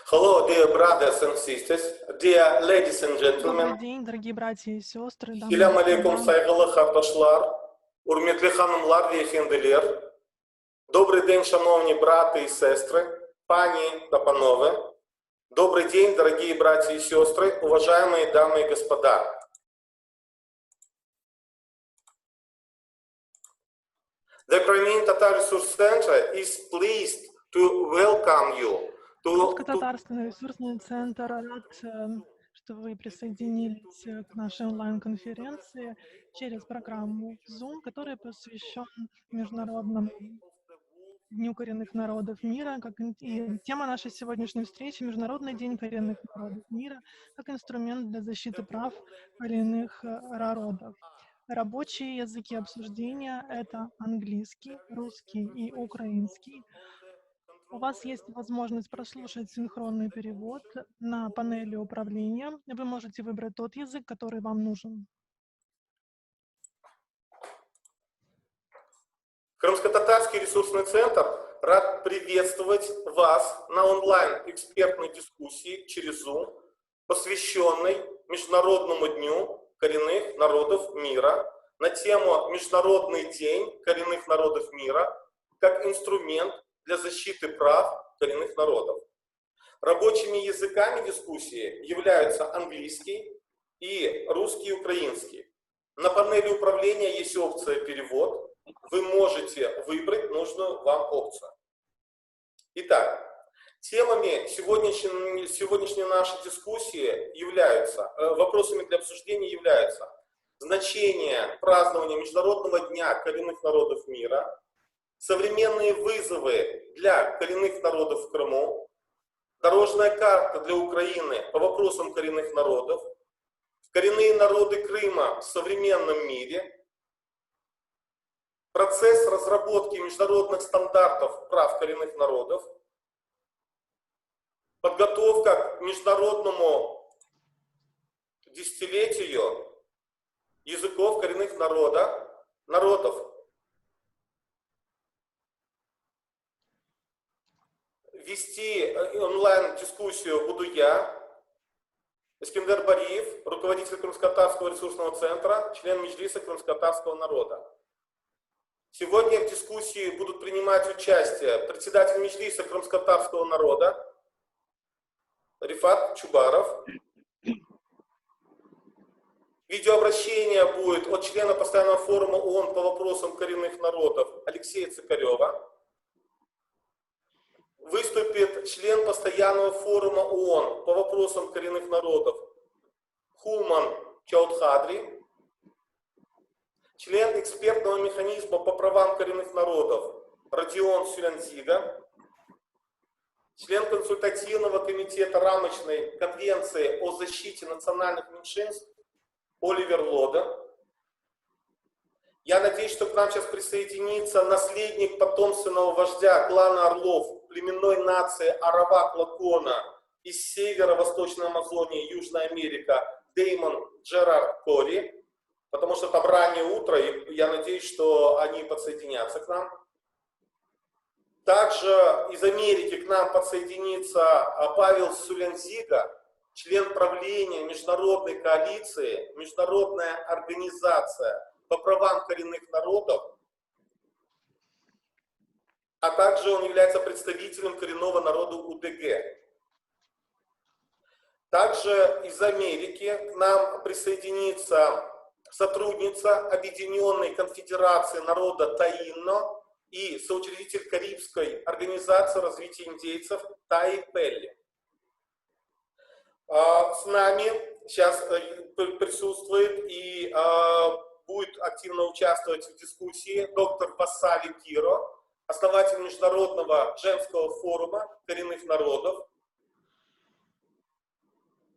Hello, dear brothers and sisters, dear ladies and Добрый gentlemen. день, дорогие братья и сестры, дамы и Selam aleyküm господа. saygılı kardeşler, урметли ханымlar ve efendiler. Добрый день, шановні брати і сестри, пані та панове. Добрый день, дорогие братья и сестры, уважаемые дамы и господа. The Crimean Tatar Resource Center is pleased to welcome you Русско-татарский ресурсный центр рад, что вы присоединились к нашей онлайн-конференции через программу Zoom, которая посвящена Международному Дню коренных народов мира, и тема нашей сегодняшней встречи — Международный день коренных народов мира как инструмент для защиты прав коренных народов. Рабочие языки обсуждения — это английский, русский и украинский. У вас есть возможность прослушать синхронный перевод на панели управления. Вы можете выбрать тот язык, который вам нужен. Крымско-татарский ресурсный центр рад приветствовать вас на онлайн-экспертной дискуссии через Zoom, посвященной Международному дню коренных народов мира на тему «Международный день коренных народов мира как инструмент для защиты прав коренных народов». Рабочими языками дискуссии являются английский и русский и украинский. На панели управления есть опция «Перевод». Вы можете выбрать нужную вам опцию. Итак, темами сегодняшней нашей дискуссии являются, вопросами для обсуждения являются значение празднования Международного дня коренных народов мира, современные вызовы для коренных народов в Крыму, дорожная карта для Украины по вопросам коренных народов, коренные народы Крыма в современном мире, процесс разработки международных стандартов прав коренных народов, подготовка к международному десятилетию языков коренных народов. Вести онлайн-дискуссию буду я, Искендер Бариев, руководитель Крымско-татарского ресурсного центра, член Меджлиса крымско-татарского народа. Сегодня в дискуссии будут принимать участие председатель Меджлиса крымско-татарского народа Рифат Чубаров. Видеообращение будет от члена постоянного форума ООН по вопросам коренных народов Алексея Цикарева. Выступит член постоянного форума ООН по вопросам коренных народов Хулман Чаудхадри. Член экспертного механизма по правам коренных народов Родион Сюлянзига, член консультативного комитета рамочной конвенции о защите национальных меньшинств Оливер Лода. Я надеюсь, что к нам сейчас присоединится наследник потомственного вождя клана Орлов племенной нации Аравак-Лакона из северо-восточной Амазонии, Южная Америка, Дэймон Джерард Кори. Потому что там раннее утро, и я надеюсь, что они подсоединятся к нам. Также из Америки к нам подсоединится Павел Сулянзига, член правления международной коалиции, международная организация по правам коренных народов, а также он является представителем коренного народа УДГ. Также из Америки к нам присоединится сотрудница Объединенной конфедерации народа Таинно и соучредитель Карибской организации развития индейцев Таи Пелли. С нами сейчас присутствует и будет активно участвовать в дискуссии доктор Васали Киро, основатель Международного женского форума коренных народов,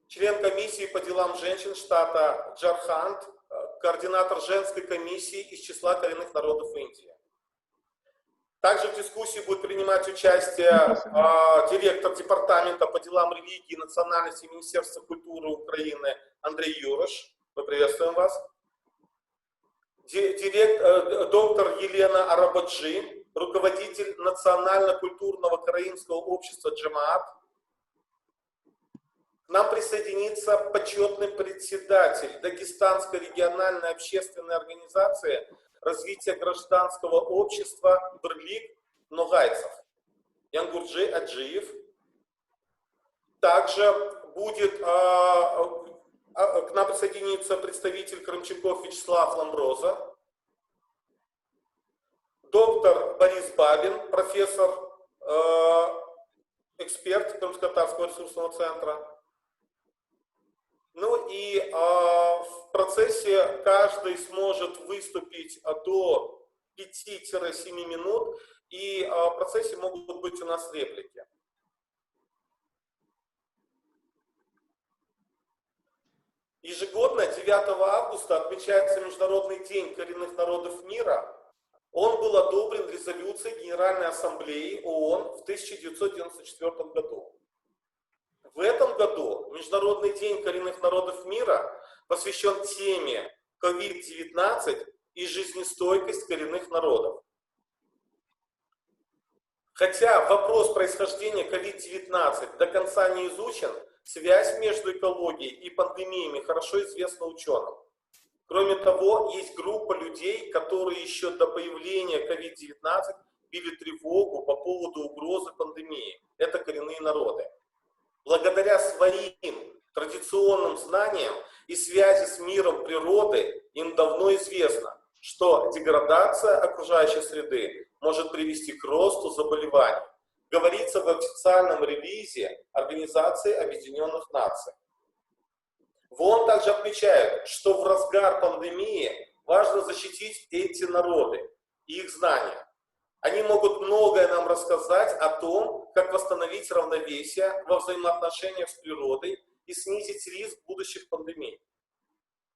член комиссии по делам женщин штата Джарханд, координатор женской комиссии из числа коренных народов Индии. Также в дискуссии будет принимать участие директор департамента по делам религии и национальности Министерства культуры Украины Андрей Юрош. Мы приветствуем вас. Доктор Елена Арабаджи, руководитель Национально-культурного караимского общества Джамаат. нам присоединится почетный председатель Дагестанской региональной общественной организации развития гражданского общества Бырлик Ногайцев Янгурджи Аджиев. Также будет к нам присоединится представитель крымчаков Вячеслав Ламброза, доктор Борис Бабин, профессор, эксперт Крымско-Татарского ресурсного центра. Ну и в процессе каждый сможет выступить до 5-7 минут, и в процессе могут быть у нас реплики. Ежегодно 9 августа отмечается Международный день коренных народов мира. Он был одобрен резолюцией Генеральной Ассамблеи ООН в 1994 году. В этом году Международный день коренных народов мира посвящен теме COVID-19 и жизнестойкость коренных народов. Хотя вопрос происхождения COVID-19 до конца не изучен, связь между экологией и пандемиями хорошо известна ученым. Кроме того, есть группа людей, которые еще до появления COVID-19 били тревогу по поводу угрозы пандемии. Это коренные народы. Благодаря своим традиционным знаниям и связи с миром природы им давно известно, что деградация окружающей среды может привести к росту заболеваний. Говорится в официальном релизе Организации Объединенных Наций. В ООН также отмечают, что в разгар пандемии важно защитить эти народы и их знания. Они могут многое нам рассказать о том, как восстановить равновесие во взаимоотношениях с природой и снизить риск будущих пандемий.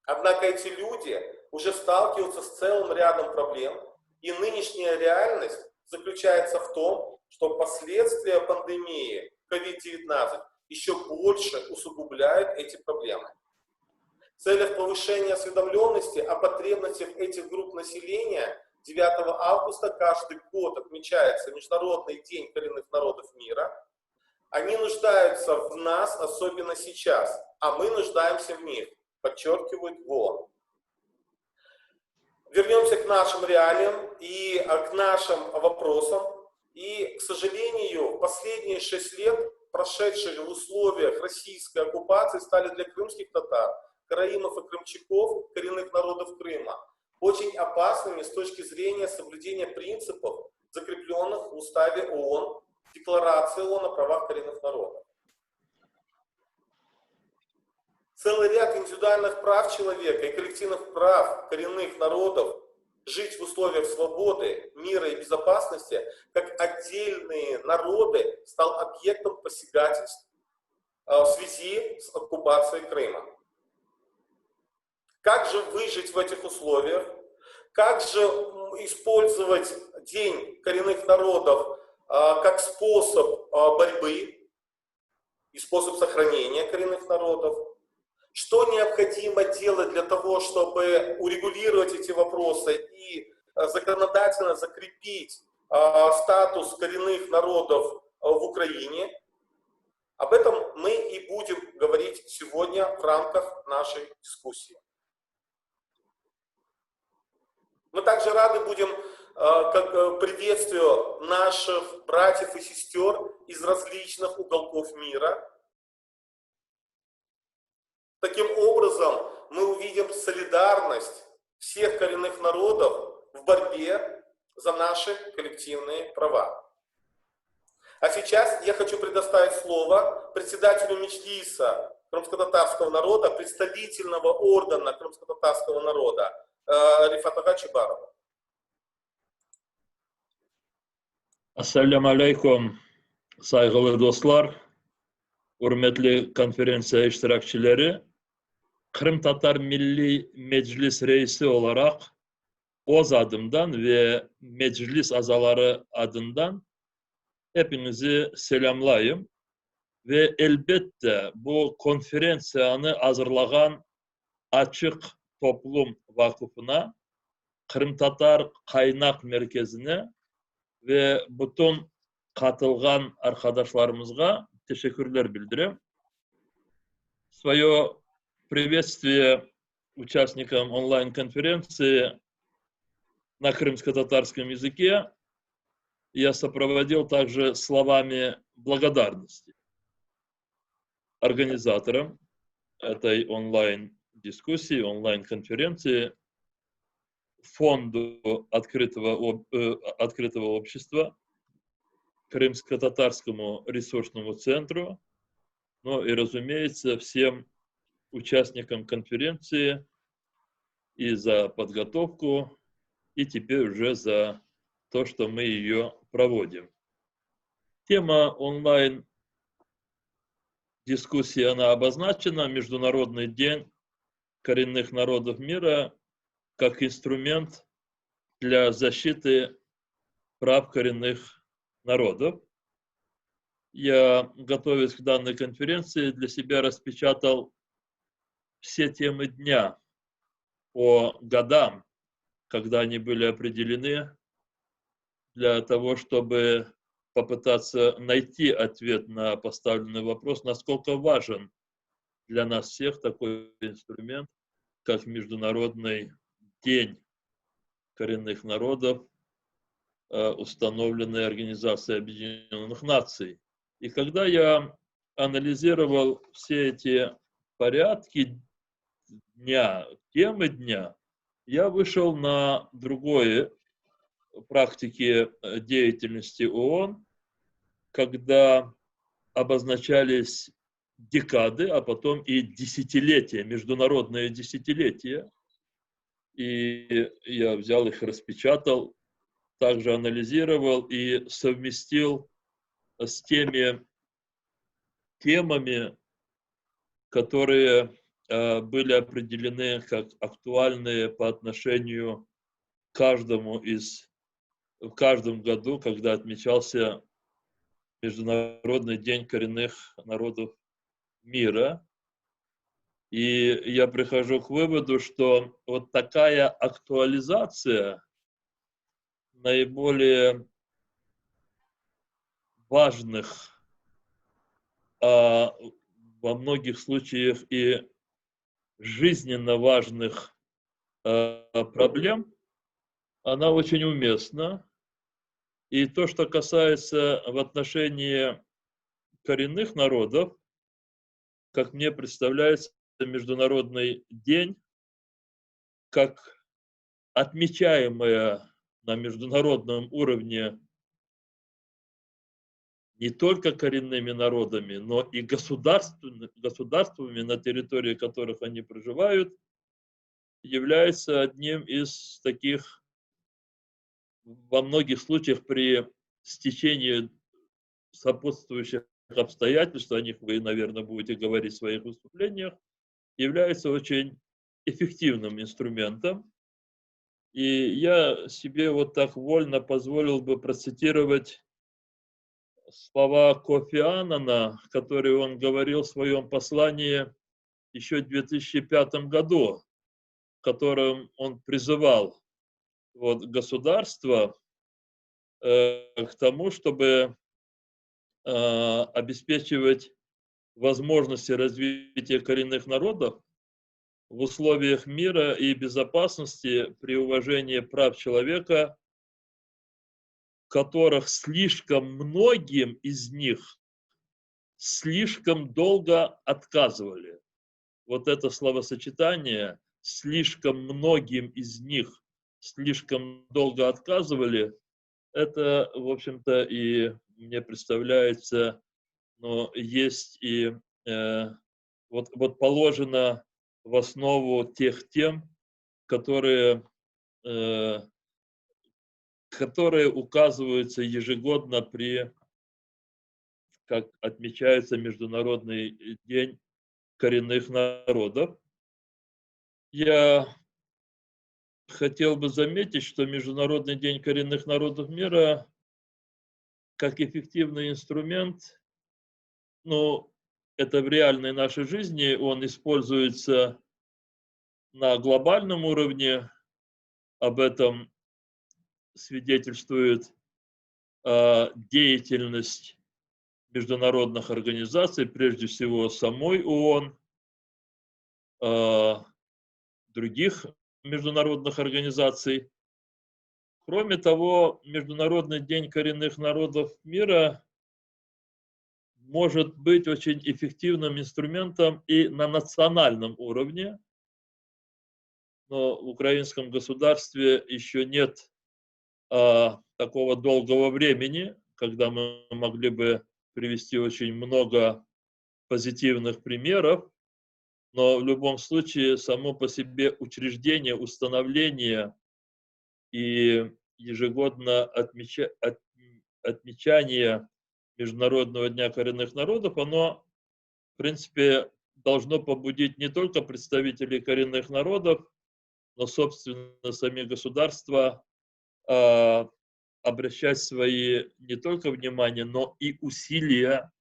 Однако эти люди уже сталкиваются с целым рядом проблем, и нынешняя реальность заключается в том, что последствия пандемии COVID-19 еще больше усугубляют эти проблемы. В целях повышения осведомленности о потребностях этих групп населения 9 августа каждый год отмечается Международный день коренных народов мира. Они нуждаются в нас, особенно сейчас, а мы нуждаемся в них, подчеркивают в ООН. Вернемся к нашим реалиям и к нашим вопросам. И, к сожалению, последние 6 лет, прошедшие в условиях российской оккупации, стали для крымских татар, караимов и крымчаков, коренных народов Крыма, очень опасными с точки зрения соблюдения принципов, закрепленных в Уставе ООН, Декларации ООН о правах коренных народов. Целый ряд индивидуальных прав человека и коллективных прав коренных народов жить в условиях свободы, мира и безопасности, как отдельные народы, стал объектом посягательств в связи с оккупацией Крыма. Как же выжить в этих условиях? Как же использовать День коренных народов как способ борьбы и способ сохранения коренных народов? Что необходимо делать для того, чтобы урегулировать эти вопросы и законодательно закрепить статус коренных народов в Украине? Об этом мы и будем говорить сегодня в рамках нашей дискуссии. Мы также рады будем как приветствию наших братьев и сестер из различных уголков мира. Таким образом, мы увидим солидарность всех коренных народов в борьбе за наши коллективные права. А сейчас я хочу предоставить слово председателю Меджлиса крымско-татарского народа, представительного органа крымско-татарского народа Рифатага Чубарову. Ассаляму алейкум, saygılı dostlar, hürmetli konferansiya iştirakçıları. Kırım Tatar Milli Meclis Reisi olarak OZ adımdan ve Meclis azaları adından hepinizi selamlayayım. Ve elbette bu konferansiyanı hazırlayan Açık Toplum Vakfı'na, Kırım Tatar Kaynak Merkezi'ne ve bütün katılgan arkadaşlarımıza teşekkürler bildiriyorum. Свое приветствие участникам онлайн-конференции на крымско-татарском языке я сопроводил также словами благодарности организаторам этой онлайн-дискуссии, онлайн-конференции, Фонду открытого общества, Крымско-татарскому ресурсному центру, ну и, разумеется, всем участникам конференции и за подготовку, и теперь уже за то, что мы ее проводим. Тема онлайн-дискуссии, она обозначена: Международный день коренных народов мира как инструмент для защиты прав коренных народов. Я, готовясь к данной конференции, для себя распечатал все темы дня по годам, когда они были определены, для того, чтобы попытаться найти ответ на поставленный вопрос, насколько важен для нас всех такой инструмент, как Международный день коренных народов, установленный Организацией Объединенных Наций. И когда я анализировал все эти порядки дня, темы дня, я вышел на другой практике деятельности ООН, когда обозначались декады, а потом и десятилетия, международные десятилетия. И я взял их, распечатал, также анализировал и совместил с теми темами, которые были определены как актуальные по отношению к каждому в каждом году, когда отмечался Международный день коренных народов мира. И я прихожу к выводу, что вот такая актуализация наиболее важных, во многих случаях и жизненно важных проблем, она очень уместна. И то, что касается в отношении коренных народов, как мне представляется, Международный день, как отмечаемая на международном уровне не только коренными народами, но и государствами, на территории которых они проживают, является одним из таких, во многих случаях при стечении сопутствующих обстоятельств, о них вы, наверное, будете говорить в своих выступлениях, является очень эффективным инструментом. И я себе вот так вольно позволил бы процитировать слова Кофи Аннана, которые он говорил в своем послании еще в 2005 году, в котором он призывал государства к тому, чтобы обеспечивать возможности развития коренных народов в условиях мира и безопасности при уважении прав человека, которых слишком многим из них слишком долго отказывали. Вот это словосочетание «слишком многим из них слишком долго отказывали», это, в общем-то, и мне представляется, но есть и вот положено в основу тех тем, которые указываются ежегодно как отмечается Международный день коренных народов. Я хотел бы заметить, что Международный день коренных народов мира как эффективный инструмент, это в реальной нашей жизни, он используется на глобальном уровне, об этом свидетельствует деятельность международных организаций, прежде всего самой ООН, других международных организаций. Кроме того, Международный день коренных народов мира может быть очень эффективным инструментом и на национальном уровне, но в украинском государстве еще нет такого долгого времени, когда мы могли бы привести очень много позитивных примеров, но в любом случае само по себе учреждение, установление и ежегодно отмечание Международного дня коренных народов, оно, в принципе, должно побудить не только представителей коренных народов, но, собственно, сами государства обращать свои не только внимание, но и усилия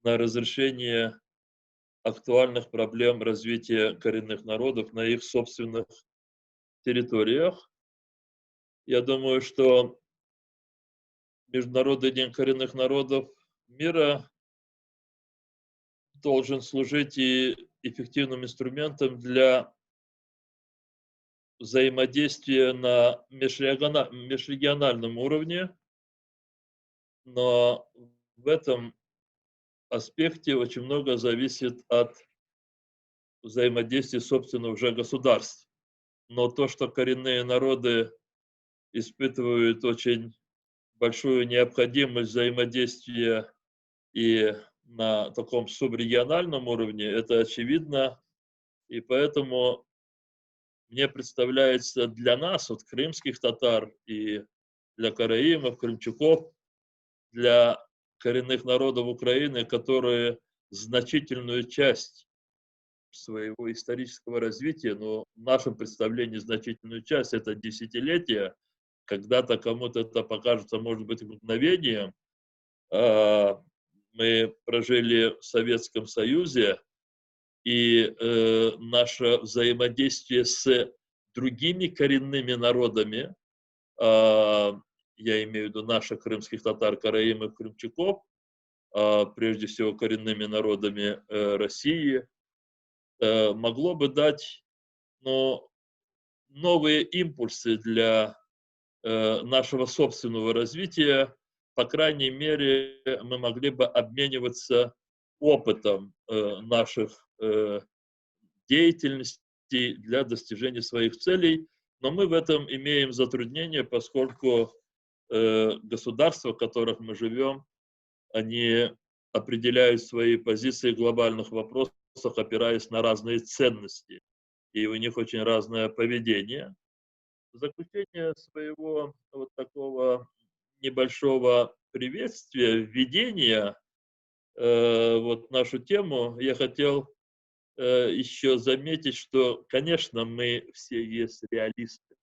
на разрешение актуальных проблем развития коренных народов на их собственных территориях. Я думаю, что Международный день коренных народов мира должен служить и эффективным инструментом для взаимодействия на межрегиональном уровне, но в этом аспекте очень много зависит от взаимодействия, собственно, уже государств. Но то, что коренные народы испытывают очень большую необходимость взаимодействия и на таком субрегиональном уровне, это очевидно. И поэтому мне представляется для нас, от крымских татар и для караимов, крымчуков, для коренных народов Украины, которые значительную часть своего исторического развития, но в нашем представлении значительную часть, это десятилетия, когда-то кому-то это покажется, может быть, мгновением. Мы прожили в Советском Союзе, и наше взаимодействие с другими коренными народами, я имею в виду наших крымских татар, караимов, крымчаков, прежде всего коренными народами России, могло бы дать, новые импульсы для нашего собственного развития. По крайней мере, мы могли бы обмениваться опытом наших деятельностей для достижения своих целей, но мы в этом имеем затруднения, поскольку государства, в которых мы живем, они определяют свои позиции в глобальных вопросах, опираясь на разные ценности, и у них очень разное поведение. В заключение своего вот такого небольшого приветствия, введения вот нашу тему, я хотел еще заметить, что, конечно, мы все есть реалисты.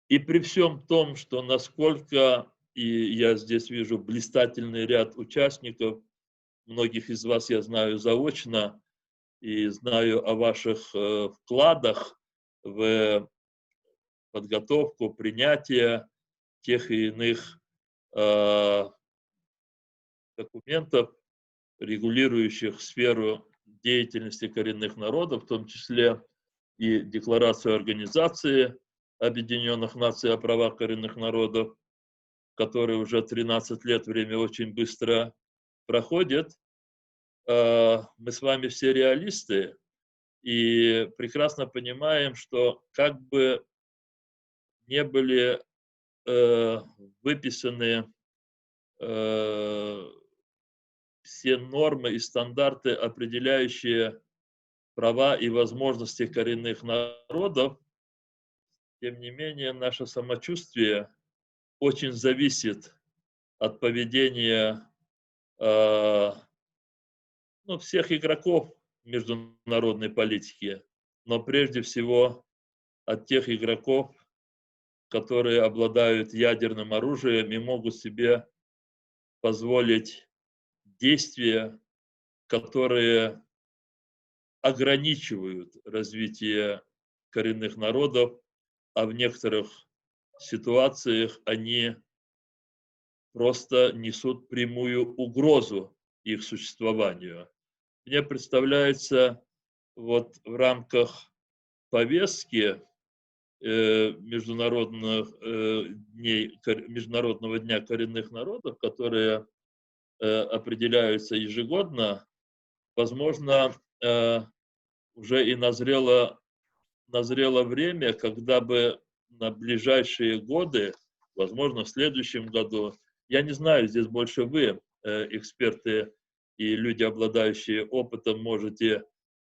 И при всем том, что насколько, и я здесь вижу блистательный ряд участников, многих из вас я знаю заочно, и знаю о ваших вкладах в подготовку, принятие тех или иных документов, регулирующих сферу деятельности коренных народов, в том числе и Декларацию Организации Объединенных Наций о правах коренных народов, которая уже 13 лет, время очень быстро проходит. Мы с вами все реалисты и прекрасно понимаем, что как бы не были выписаны все нормы и стандарты, определяющие права и возможности коренных народов, тем не менее наше самочувствие очень зависит от поведения всех игроков международной политики, но прежде всего от тех игроков, которые обладают ядерным оружием и могут себе позволить действия, которые ограничивают развитие коренных народов, а в некоторых ситуациях они просто несут прямую угрозу их существованию. Мне представляется вот в рамках повестки Международного дня коренных народов, которые определяются ежегодно, возможно, уже и назрело время, когда бы на ближайшие годы, возможно, в следующем году, я не знаю, здесь больше вы, эксперты и люди, обладающие опытом, можете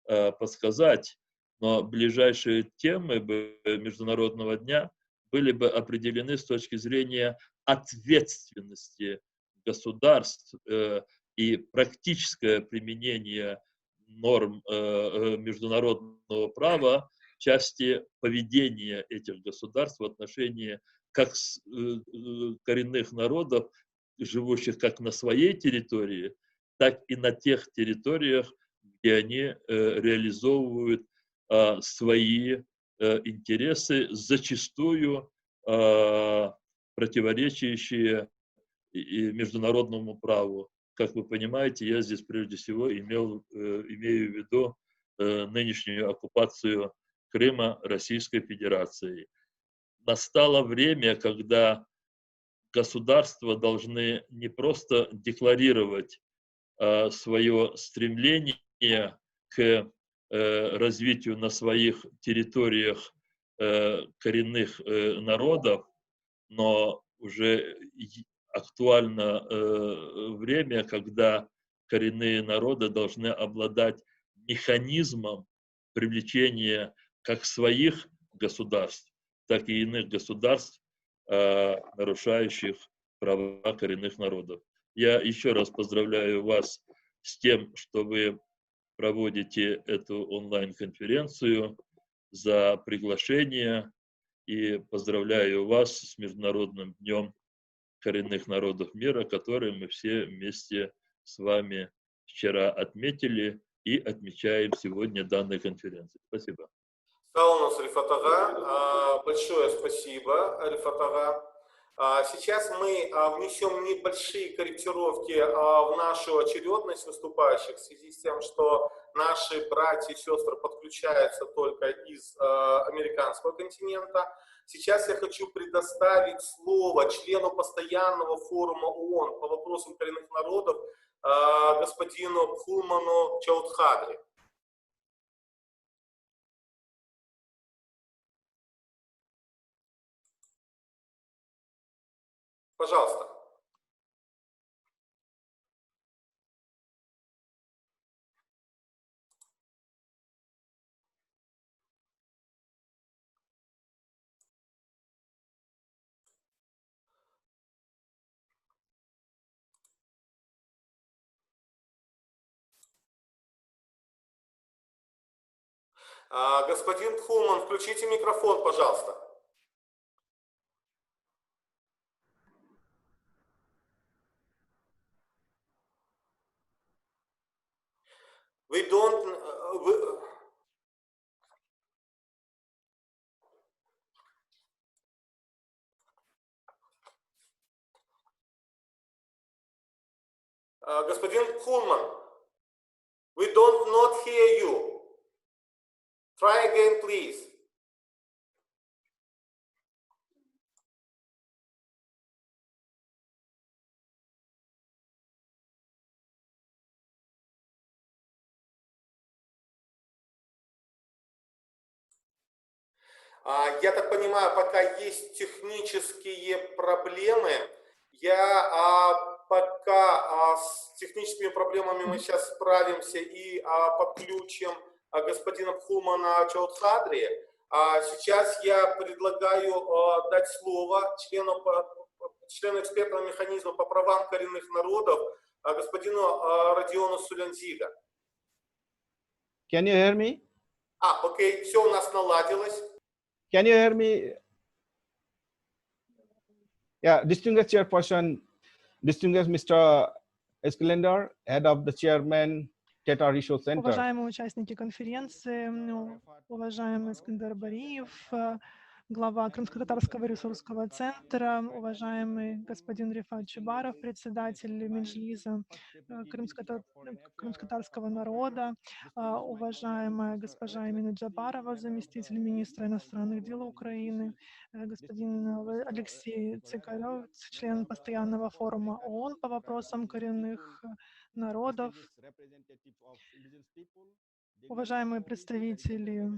подсказать, но ближайшие темы Международного дня были бы определены с точки зрения ответственности государств и практическое применение норм международного права в части поведения этих государств в отношении как коренных народов, живущих как на своей территории, так и на тех территориях, где они реализовывают свои интересы, зачастую противоречащие международному праву. Как вы понимаете, я здесь прежде всего имею в виду нынешнюю оккупацию Крыма Российской Федерацией. Настало время, когда государства должны не просто декларировать свое стремление к развитию на своих территориях коренных народов, но уже актуально время, когда коренные народы должны обладать механизмом привлечения как своих государств, так и иных государств, нарушающих права коренных народов. Я еще раз поздравляю вас с тем, что вы проводите эту онлайн-конференцию, за приглашение, и поздравляю вас с Международным днем коренных народов мира, который мы все вместе с вами вчера отметили и отмечаем сегодня данной конференции. Спасибо. Саунус Рифат ага, большое спасибо, Рифат ага. Сейчас мы внесем небольшие корректировки в нашу очередность выступающих в связи с тем, что наши братья и сестры подключаются только из американского континента. Сейчас я хочу предоставить слово члену постоянного форума ООН по вопросам коренных народов господину Пхулману Чаудхадри. Пожалуйста. Господин Пхулман, включите микрофон, пожалуйста. We don't... Господин Пхулман, we don't not hear you. Try again, please. Я так понимаю, пока есть технические проблемы, пока с техническими проблемами мы сейчас справимся и подключим господина Пхулмана Чаудхадри. Сейчас я предлагаю дать слово члену экспертного механизма по правам коренных народов господину Родиону Сулянзига. Can you hear me? Окей, все у нас наладилось. Can you hear me? Yeah, distinguished chairperson, distinguished Mr. Escalander, head of the chairman, Teta Resource Center. Уважаемые участники конференции, уважаемый Искандер Бариев, глава Крымско-татарского ресурсного центра, уважаемый господин Рифат Чубаров, председатель Меджлиза крымско-татарского народа, уважаемая госпожа Эмина Джабарова, заместитель министра иностранных дел Украины, господин Алексей Цикарев, член постоянного форума ООН по вопросам коренных народов, уважаемые представители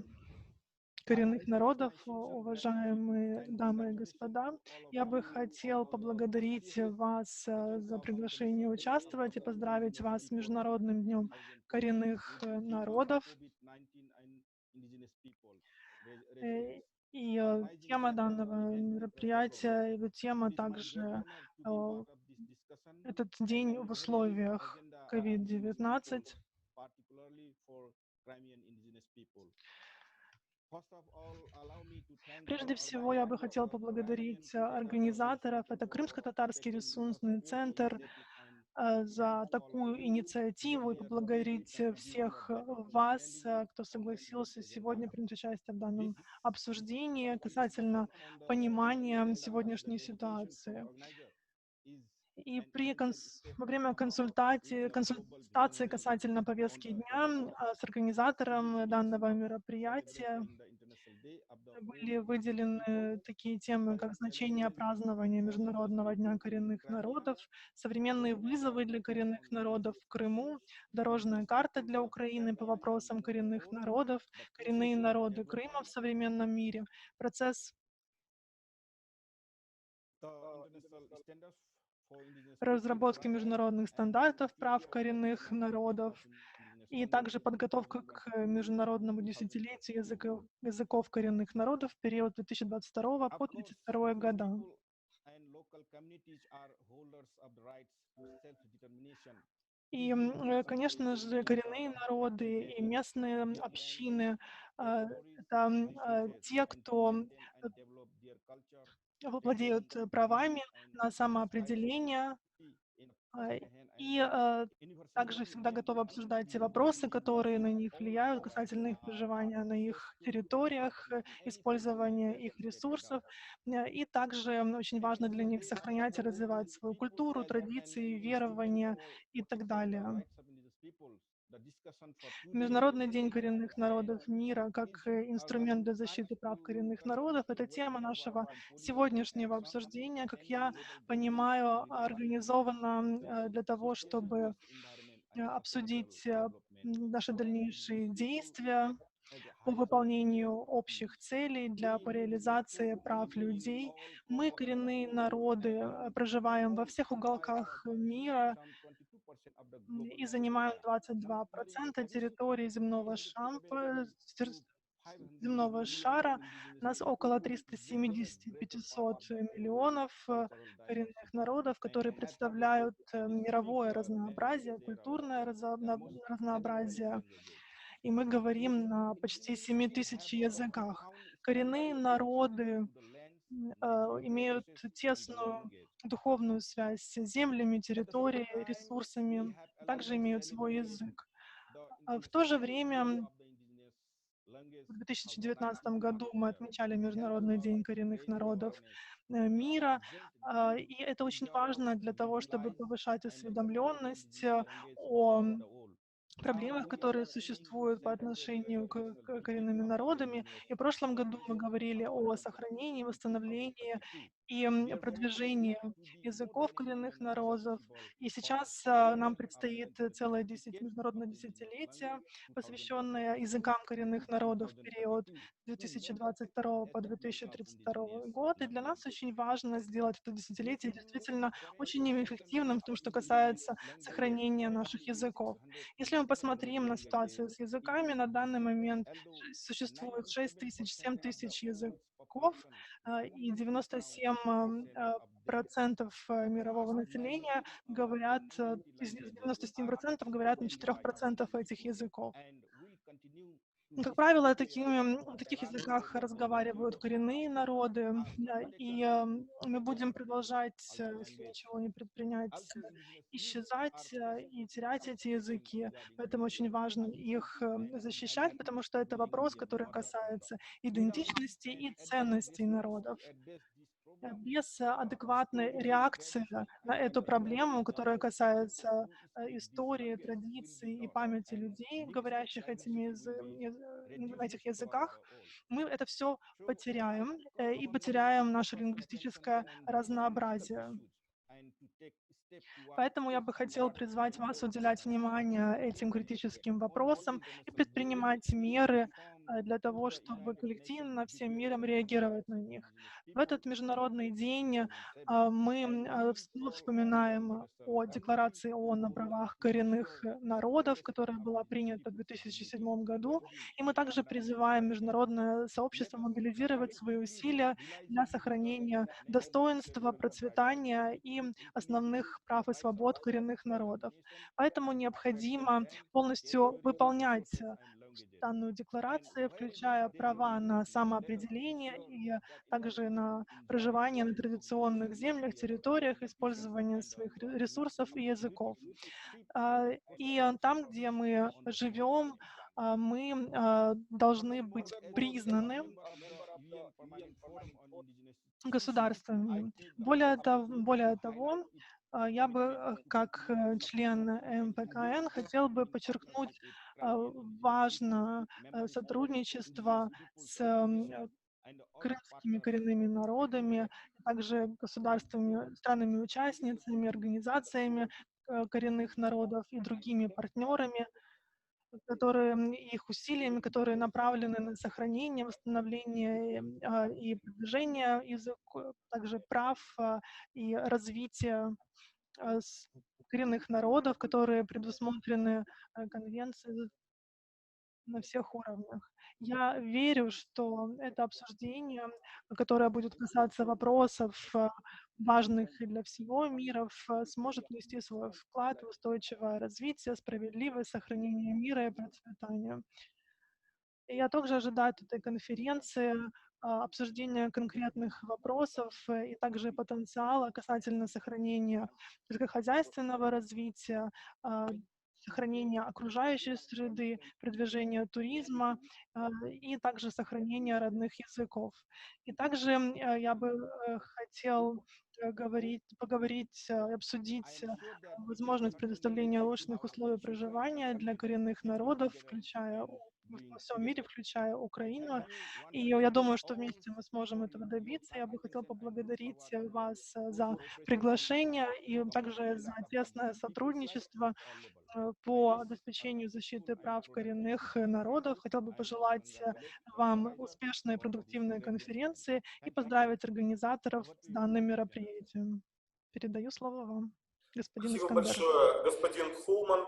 коренных народов, уважаемые дамы и господа, я бы хотел поблагодарить вас за приглашение участвовать и поздравить вас с Международным днем коренных народов. Тема данного мероприятия, и тема также этот день в условиях COVID-19. Прежде всего, я бы хотел поблагодарить организаторов. Это Крымско-татарский ресурсный центр за такую инициативу и поблагодарить всех вас, кто согласился сегодня принять участие в данном обсуждении касательно понимания сегодняшней ситуации. И во время консультации касательно повестки дня с организатором данного мероприятия были выделены такие темы, как значение празднования Международного дня коренных народов, современные вызовы для коренных народов в Крыму, дорожная карта для Украины по вопросам коренных народов, коренные народы Крыма в современном мире, процесс разработки международных стандартов прав коренных народов и также подготовка к Международному десятилетию языков коренных народов в период 2022 по 2032 года. И, конечно же, коренные народы и местные общины это те, кто владеют правами на самоопределение, и также всегда готовы обсуждать те вопросы, которые на них влияют, касательно их проживания на их территориях, использования их ресурсов. И также очень важно для них сохранять и развивать свою культуру, традиции, верования и так далее. Международный день коренных народов мира как инструмент для защиты прав коренных народов — это тема нашего сегодняшнего обсуждения, как я понимаю, организована для того, чтобы обсудить наши дальнейшие действия по выполнению общих целей по реализации прав людей. Мы, коренные народы, проживаем во всех уголках мира и занимаем 22% территории земного шара. Нас около 370-500 миллионов коренных народов, которые представляют мировое разнообразие, культурное разнообразие. И мы говорим на почти 7000 языках. Коренные народы имеют тесную духовную связь с землями, территорией, ресурсами, также имеют свой язык. В то же время в 2019 году мы отмечали Международный день коренных народов мира, и это очень важно для того, чтобы повышать осведомленность о проблемах, которые существуют по отношению к коренными народами. И в прошлом году мы говорили о сохранении, восстановлении и продвижении языков коренных народов. И сейчас нам предстоит целое международное десятилетие, посвященное языкам коренных народов в период 2022 по 2032 год. И для нас очень важно сделать это десятилетие действительно очень эффективным в том, что касается сохранения наших языков. Если мы посмотрим на ситуацию с языками, на данный момент существует 6 тысяч, 7 тысяч языков, и 97% мирового населения говорят, из 97% говорят на 4% этих языков. Как правило, в таких языках разговаривают коренные народы, да, и мы будем продолжать, если ничего не предпринять, исчезать и терять эти языки. Поэтому очень важно их защищать, потому что это вопрос, который касается идентичности и ценностей народов. Без адекватной реакции на эту проблему, которая касается истории, традиций и памяти людей, говорящих на этих языках, мы это все потеряем и потеряем наше лингвистическое разнообразие. Поэтому я бы хотел призвать вас уделять внимание этим критическим вопросам и предпринимать меры для того, чтобы коллективно всем миром реагировать на них. В этот Международный день мы снова вспоминаем о Декларации ООН о правах коренных народов, которая была принята в 2007 году, и мы также призываем международное сообщество мобилизировать свои усилия для сохранения достоинства, процветания и основных прав и свобод коренных народов. Поэтому необходимо полностью выполнять данную декларацию, включая права на самоопределение и также на проживание на традиционных землях, территориях, использование своих ресурсов и языков. И там, где мы живем, мы должны быть признаны государствами. Более того, я бы, как член МПКН, хотел бы подчеркнуть важно сотрудничество с крымскими коренными народами, также государствами, странами-участницами, организациями коренных народов и другими партнерами, их усилиями, которые направлены на сохранение, восстановление и продвижение также прав и развитие коренных народов, которые предусмотрены Конвенцией на всех уровнях. Я верю, что это обсуждение, которое будет касаться вопросов, важных и для всего мира, сможет внести свой вклад в устойчивое развитие, справедливое сохранение мира и процветания. И я также ожидаю от этой конференции обсуждения конкретных вопросов и также потенциала касательно сохранения сельскохозяйственного развития, сохранения окружающей среды, продвижения туризма и также сохранения родных языков. И также я бы хотел поговорить, обсудить возможность предоставления лучших условий проживания для коренных народов, во всем мире, включая Украину. И я думаю, что вместе мы сможем этого добиться. Я бы хотела поблагодарить вас за приглашение и также за тесное сотрудничество по обеспечению защиты прав коренных народов. Хотел бы пожелать вам успешной и продуктивной конференции и поздравить организаторов с данным мероприятием. Передаю слово вам, господин Спасибо Искандер. большое, господин Хулман.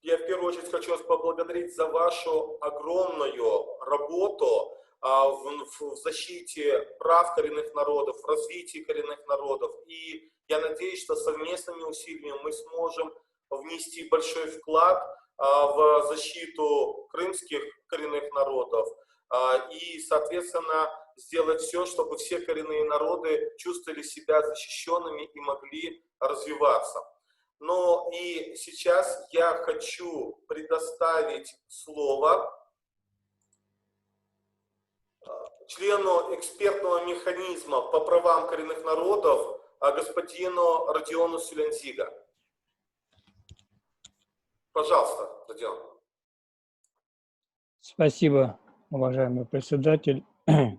Я в первую очередь хочу вас поблагодарить за вашу огромную работу в защите прав коренных народов, в развитии коренных народов. И я надеюсь, что совместными усилиями мы сможем внести большой вклад в защиту крымских коренных народов и, соответственно, сделать все, чтобы все коренные народы чувствовали себя защищенными и могли развиваться. Но и сейчас я хочу предоставить слово члену экспертного механизма по правам коренных народов господину Родиону Сулянзига. Пожалуйста, Родион. Спасибо, уважаемый председатель.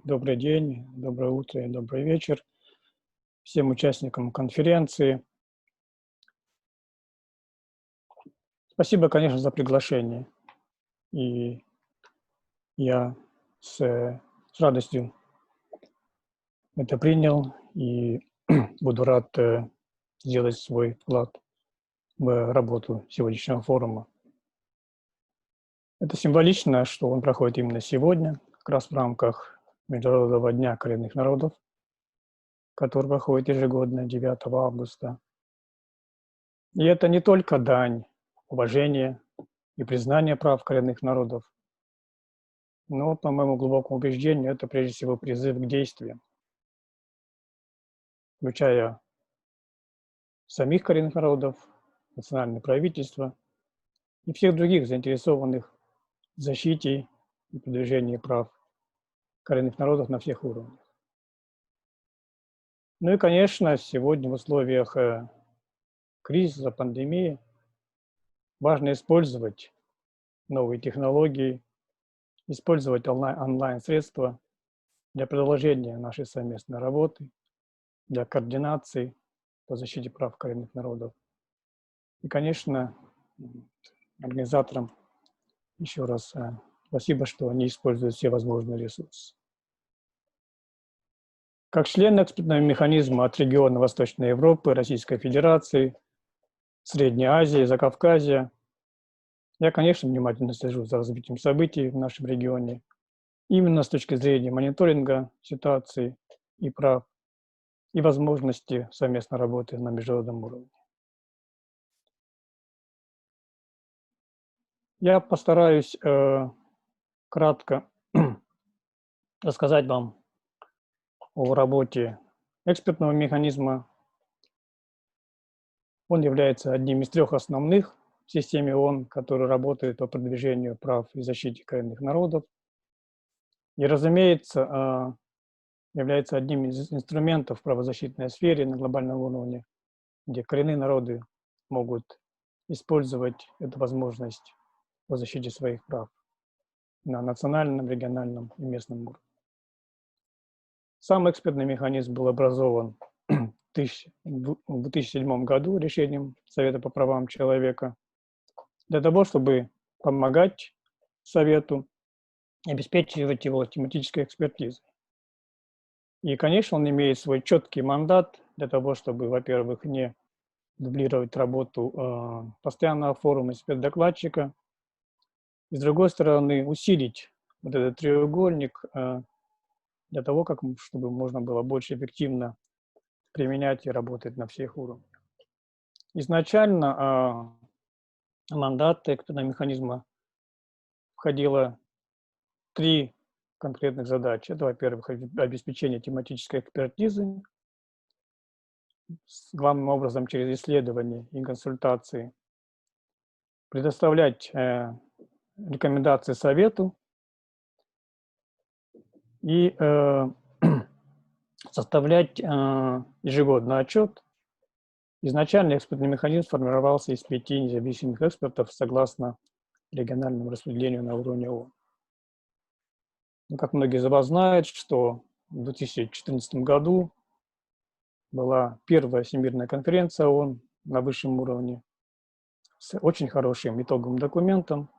Добрый день, доброе утро и добрый вечер всем участникам конференции. Спасибо, конечно, за приглашение. И я с радостью это принял и буду рад сделать свой вклад в работу сегодняшнего форума. Это символично, что он проходит именно сегодня, как раз в рамках Международного дня коренных народов, который проходит ежегодно 9 августа. И это не только дань уважения и признания прав коренных народов, Но, по моему глубокому убеждению, это прежде всего призыв к действиям, включая самих коренных народов, национальное правительство и всех других заинтересованных в защите и продвижении прав коренных народов на всех уровнях. Ну и, конечно, сегодня в условиях кризиса, пандемии важно использовать новые технологии, использовать онлайн-средства для продолжения нашей совместной работы, для координации по защите прав коренных народов. И, конечно, организаторам еще раз спасибо, что они используют все возможные ресурсы. Как член экспертного механизма от региона Восточной Европы, Российской Федерации, Средней Азии, Закавказья, я, конечно, внимательно слежу за развитием событий в нашем регионе, именно с точки зрения мониторинга ситуации и прав, и возможности совместной работы на международном уровне. Я постараюсь кратко рассказать вам о работе экспертного механизма. Он является одним из 3 основных в системе ООН, который работает по продвижению прав и защите коренных народов. И, разумеется, является одним из инструментов в правозащитной сфере на глобальном уровне, где коренные народы могут использовать эту возможность по защите своих прав на национальном, региональном и местном уровне. Сам экспертный механизм был образован в 2007 году решением Совета по правам человека для того, чтобы помогать Совету обеспечивать его тематической экспертизой. И, конечно, он имеет свой четкий мандат для того, чтобы, во-первых, не дублировать работу постоянного форума спецдокладчика, и, с другой стороны, усилить вот этот треугольник для того, чтобы можно было больше эффективно применять и работать на всех уровнях. Изначально мандат экспертного механизма входило 3 конкретных задачи. Это, во-первых, обеспечение тематической экспертизы, главным образом через исследования и консультации, предоставлять рекомендации Совету и составлять ежегодный отчет. Изначально экспертный механизм формировался из 5 независимых экспертов согласно региональному распределению на уровне ООН. Но, как многие из вас знают, что в 2014 году была первая Всемирная конференция ООН на высшем уровне с очень хорошим итоговым документом,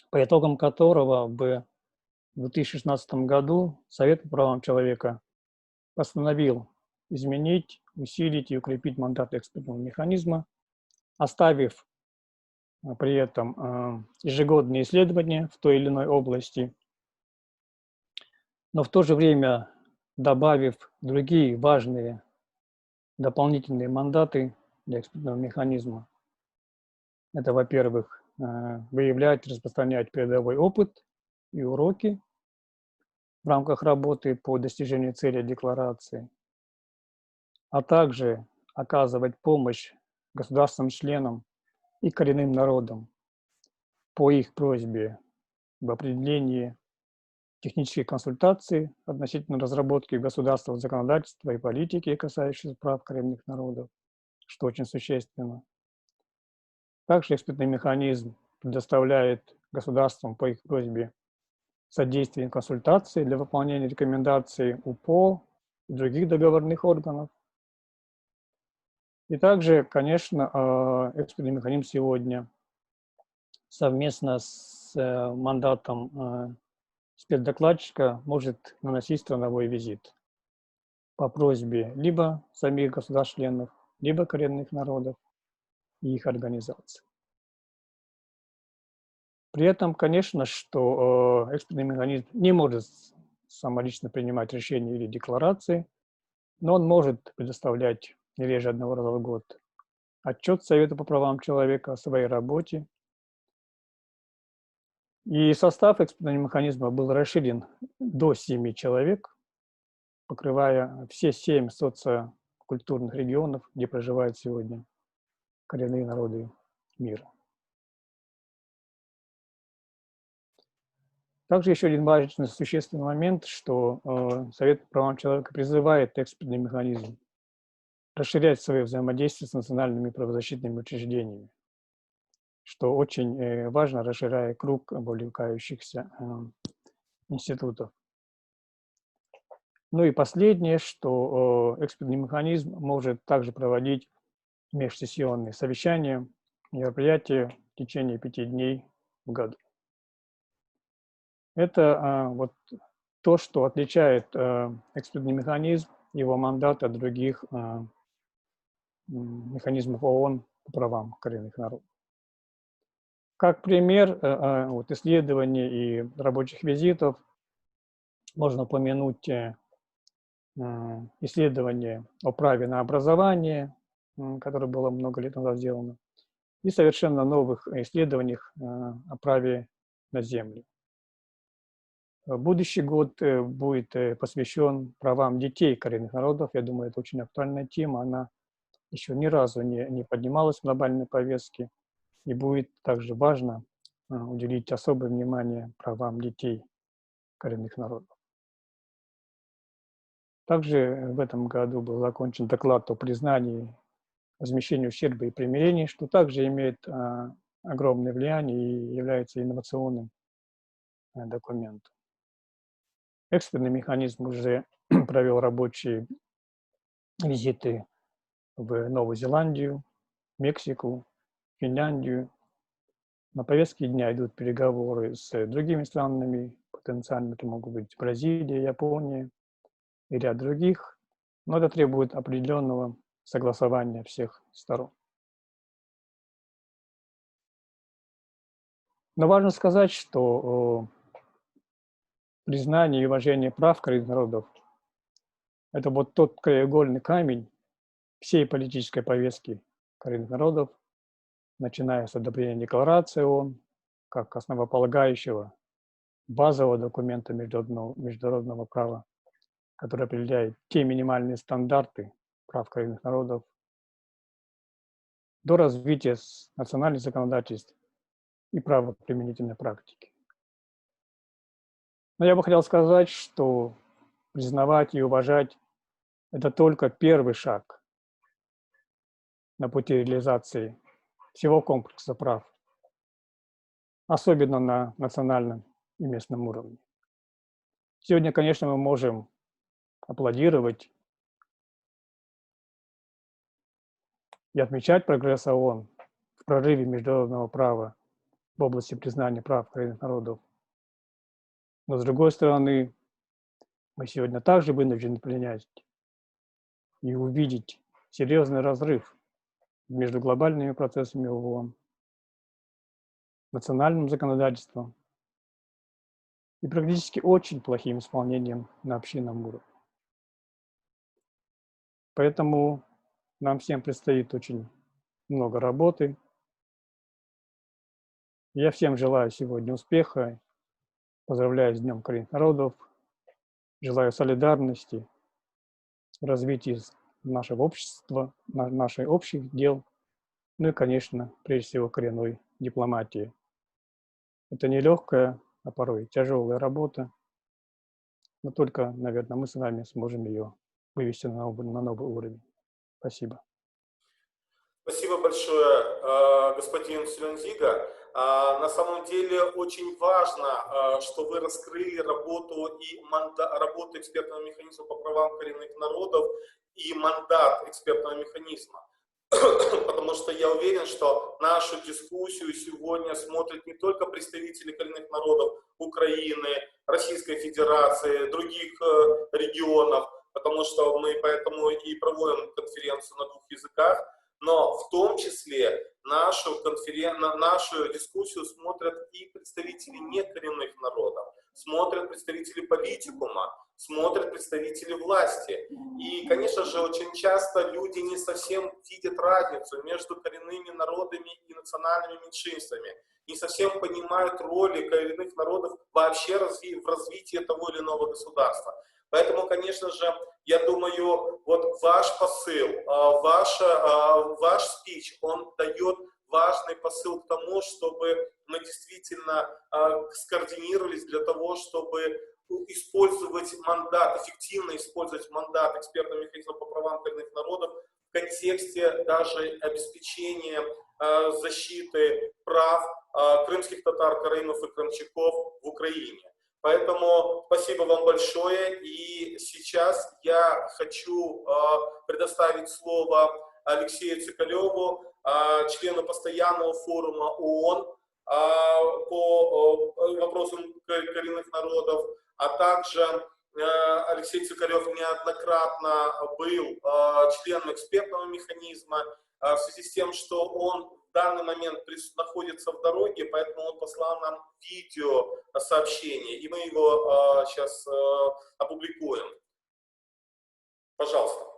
по итогам которого в 2016 году Совет по правам человека постановил изменить, усилить и укрепить мандат экспертного механизма, оставив при этом ежегодные исследования в той или иной области, но в то же время добавив другие важные дополнительные мандаты для экспертного механизма. Это, во-первых, выявлять, распространять передовой опыт и уроки в рамках работы по достижению цели декларации, а также оказывать помощь государствам-членам и коренным народам по их просьбе в определении технических консультаций относительно разработки государственного законодательства и политики, касающихся прав коренных народов, что очень существенно. Также экспертный механизм предоставляет государствам по их просьбе содействие и консультации для выполнения рекомендаций УПО и других договорных органов. И также, конечно, экспертный механизм сегодня совместно с мандатом спецдокладчика может наносить страновой визит по просьбе либо самих государств-членов, либо коренных народов и их организаций. При этом, конечно, что экспертный механизм не может самолично принимать решения или декларации, но он может предоставлять не реже 1 раза в год отчет Совета по правам человека о своей работе И состав экспертного механизма был расширен до 7 человек, покрывая все 7 социокультурных регионов, где проживают сегодня коренные народы мира. Также еще один важный, существенный момент, что Совет по правам человека призывает экспертный механизм расширять свое взаимодействие с национальными правозащитными учреждениями, что очень важно, расширяя круг вовлекающихся институтов. Ну и последнее, что экспертный механизм может также проводить межсессионные совещания, мероприятия в течение 5 дней в году. Это вот то, что отличает экспертный механизм, его мандат от других механизмов ООН по правам коренных народов. Как пример вот, исследований и рабочих визитов можно упомянуть исследование о праве на образование, которое было много лет назад сделано, и совершенно новых исследованиях о праве на землю. Будущий год будет посвящен правам детей коренных народов. Я думаю, это очень актуальная тема. Она еще ни разу не поднималась в глобальной повестке. И будет также важно уделить особое внимание правам детей коренных народов. Также в этом году был закончен доклад о признании возмещения ущерба и примирении, что также имеет огромное влияние и является инновационным документом. Экстренный механизм уже провел рабочие визиты в Новую Зеландию, Мексику, Финляндию. На повестке дня идут переговоры с другими странами, потенциально это могут быть Бразилия, Япония и ряд других, но это требует определенного согласования всех сторон. Но важно сказать, что признание и уважение прав коренных народов – это вот тот краеугольный камень всей политической повестки коренных народов, начиная с одобрения Декларации ООН, как основополагающего базового документа международного права, который определяет те минимальные стандарты прав коренных народов, до развития национальных законодательств и правоприменительной практики. Но я бы хотел сказать, что признавать и уважать – это только первый шаг на пути реализации всего комплекса прав, особенно на национальном и местном уровне. Сегодня, конечно, мы можем аплодировать и отмечать прогресс ООН в прорыве международного права в области признания прав коренных народов. Но, с другой стороны, мы сегодня также вынуждены принять и увидеть серьезный разрыв между глобальными процессами ООН, национальным законодательством и практически очень плохим исполнением на общинном уровне. Поэтому нам всем предстоит очень много работы. Я всем желаю сегодня успеха, поздравляю с Днем коренных народов, желаю солидарности, развития нашего общества, наших общих дел, ну и, конечно, прежде всего, коренной дипломатии. Это нелегкая, а порой тяжелая работа, но только, наверное, мы с вами сможем ее вывести на новый уровень. Спасибо. Спасибо большое, господин Силянзига. На самом деле очень важно, что вы раскрыли работу работу экспертного механизма по правам коренных народов и мандат экспертного механизма. Потому что я уверен, что нашу дискуссию сегодня смотрят не только представители коренных народов Украины, Российской Федерации, других регионов, потому что мы поэтому и проводим конференцию на 2 языках, но в том числе нашу дискуссию смотрят и представители некоренных народов, смотрят представители политикума, смотрят представители власти. И, конечно же, очень часто люди не совсем видят разницу между коренными народами и национальными меньшинствами. не совсем понимают роли коренных народов вообще в развитии того или иного государства. Поэтому, конечно же, я думаю, вот ваш посыл, ваш спич, он дает важный посыл к тому, чтобы мы действительно скоординировались для того, чтобы использовать мандат, эффективно использовать мандат экспертного механизма по правам коренных народов в контексте даже обеспечения защиты прав крымских татар, караимов и крымчаков в Украине. Поэтому спасибо вам большое. И сейчас я хочу предоставить слово Алексею Цикалеву, члену постоянного форума ООН по вопросам коренных народов, а также Алексей Цикалев неоднократно был членом экспертного механизма в связи с тем, что он в данный момент находится в дороге, поэтому он послал нам видео сообщение, и мы его сейчас опубликуем. Пожалуйста.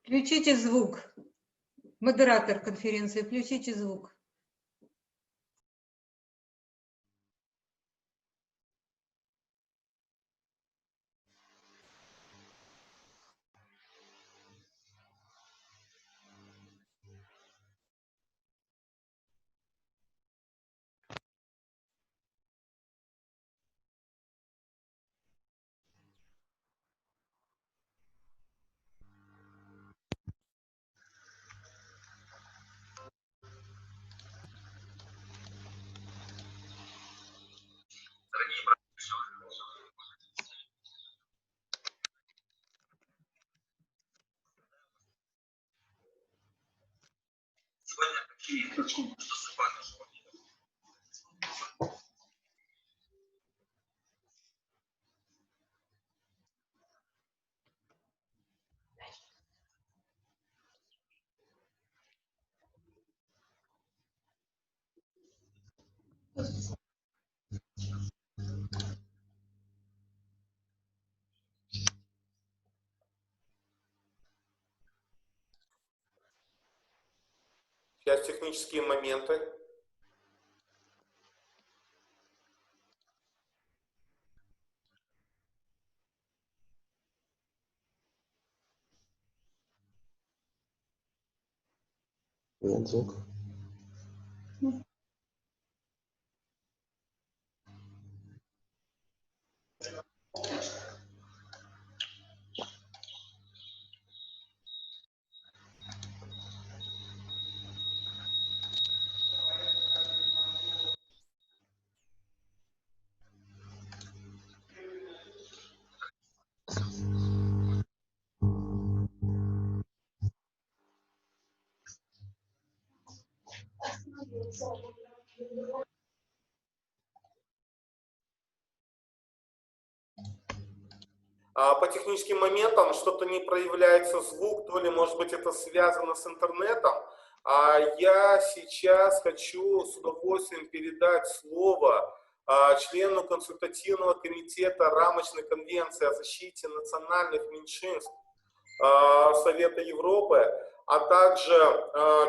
Включите звук. Модератор конференции, включите звук. Сейчас технические моменты. Нет звука. По техническим моментам что-то не проявляется звук, то ли, может быть, это связано с интернетом. Я сейчас хочу с удовольствием передать слово члену консультативного комитета рамочной конвенции о защите национальных меньшинств Совета Европы, а также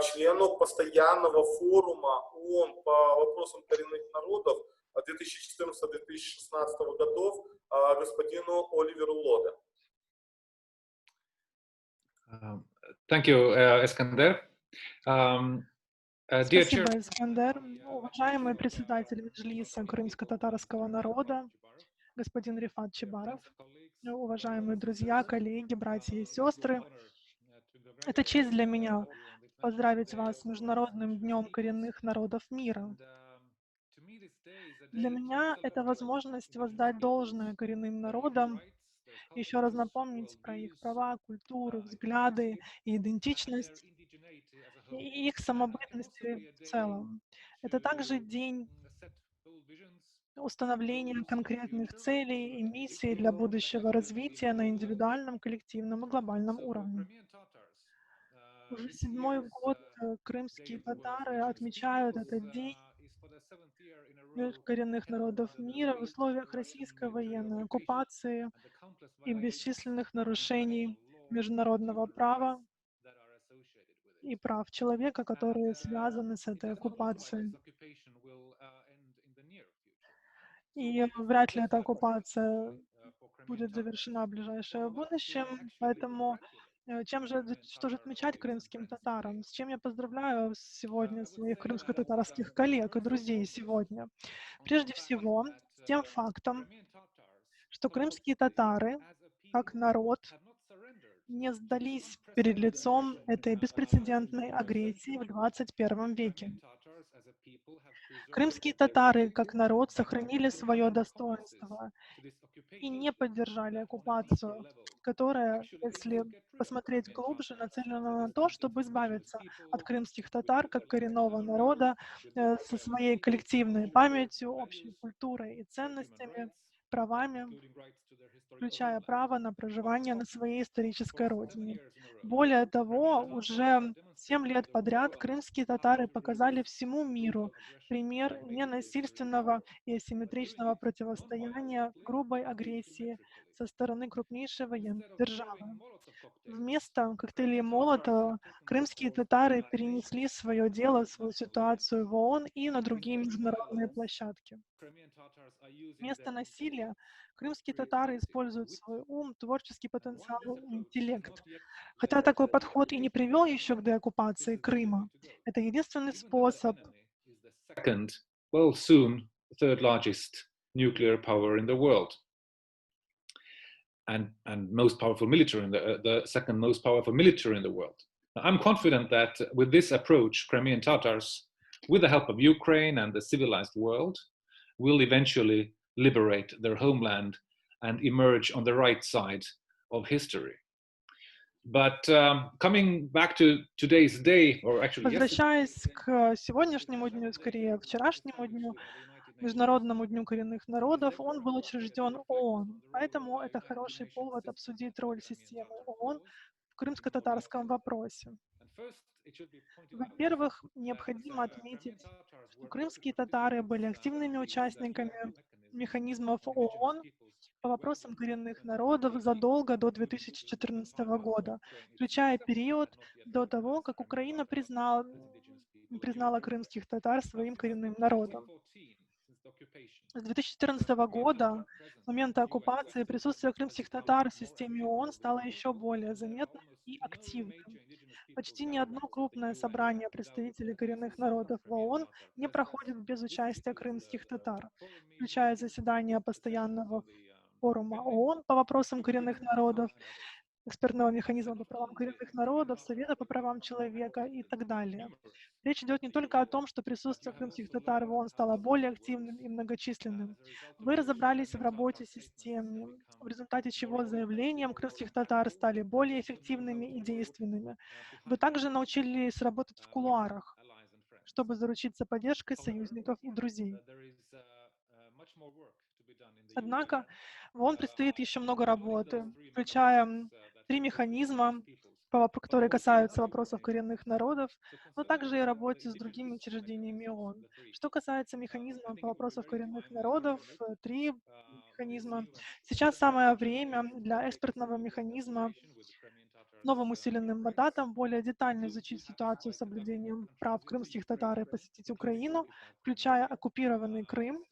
члену постоянного форума ООН по вопросам коренных народов 2014-2016 годов господину Оливеру Лоде. Thank you, Eskander. Dear Спасибо, Chair, Искандер. Уважаемый председатель Меджлиса крымско-татарского народа, господин Рифат Чебаров, уважаемые друзья, коллеги, братья и сестры, это честь для меня поздравить вас с Международным днем коренных народов мира. Для меня это возможность воздать должное коренным народам, еще раз напомнить про их права, культуру, взгляды и идентичность, и их самобытности в целом. Это также день установления конкретных целей и миссий для будущего развития на индивидуальном, коллективном и глобальном уровне. Уже 7-й год крымские татары отмечают этот день коренных народов мира в условиях российской военной оккупации и бесчисленных нарушений международного права и прав человека, которые связаны с этой оккупацией. И вряд ли эта оккупация будет завершена в ближайшем будущем, поэтому что же отмечать крымским татарам? С чем я поздравляю сегодня своих крымско-татарских коллег и друзей сегодня? Прежде всего, с тем фактом, что крымские татары, как народ, не сдались перед лицом этой беспрецедентной агрессии в 21 веке. Крымские татары, как народ, сохранили свое достоинство и не поддержали оккупацию, которая, если посмотреть глубже, нацелена на то, чтобы избавиться от крымских татар как коренного народа со своей коллективной памятью, общей культурой и ценностями, правами, включая право на проживание на своей исторической родине. Более того, уже 7 лет подряд крымские татары показали всему миру пример ненасильственного и асимметричного противостояния грубой агрессии со стороны крупнейшей военной державы. Вместо коктейлей Молотова крымские татары перенесли свое дело, свою ситуацию в ООН и на другие международные площадки. Вместо насилия крымские татары используют свой ум, творческий потенциал и интеллект. Хотя такой подход и не привел еще к деоккупации Крыма, это единственный способ Second, well, soon, third largest nuclear power in the world. And most powerful military in the second most powerful military in the world. Now, I'm confident that with this approach, Crimean Tatars, with the help of Ukraine and the civilized world, will eventually liberate their homeland and emerge on the right side of history. But coming back to today's day, or actually Возвращаясь к сегодняшнему дню, скорее вчерашнему дню, Международному дню коренных народов, он был учрежден ООН. Поэтому это хороший повод обсудить роль системы ООН в крымско-татарском вопросе. Во-первых, необходимо отметить, что крымские татары были активными участниками механизмов ООН по вопросам коренных народов задолго до 2014 года, включая период до того, как Украина признала крымских татар своим коренным народом. С 2014 года, с момента оккупации, присутствие крымских татар в системе ООН стало еще более заметным и активным. Почти ни одно крупное собрание представителей коренных народов в ООН не проходит без участия крымских татар, включая заседания постоянного форума ООН по вопросам коренных народов, экспертного механизма по правам коренных народов, Совета по правам человека и так далее. Речь идет не только о том, что присутствие крымских татар в ООН стало более активным и многочисленным. Вы разобрались в работе системы, в результате чего заявлениям крымских татар стали более эффективными и действенными. Вы также научились работать в кулуарах, чтобы заручиться поддержкой союзников и друзей. Однако в ООН предстоит еще много работы, включая 3 механизма, которые касаются вопросов коренных народов, но также и работе с другими учреждениями ООН. Что касается механизма по вопросам коренных народов, 3 механизма. Сейчас самое время для экспертного механизма новым усиленным мандатом более детально изучить ситуацию с соблюдением прав крымских татар и посетить Украину, включая оккупированный Крым,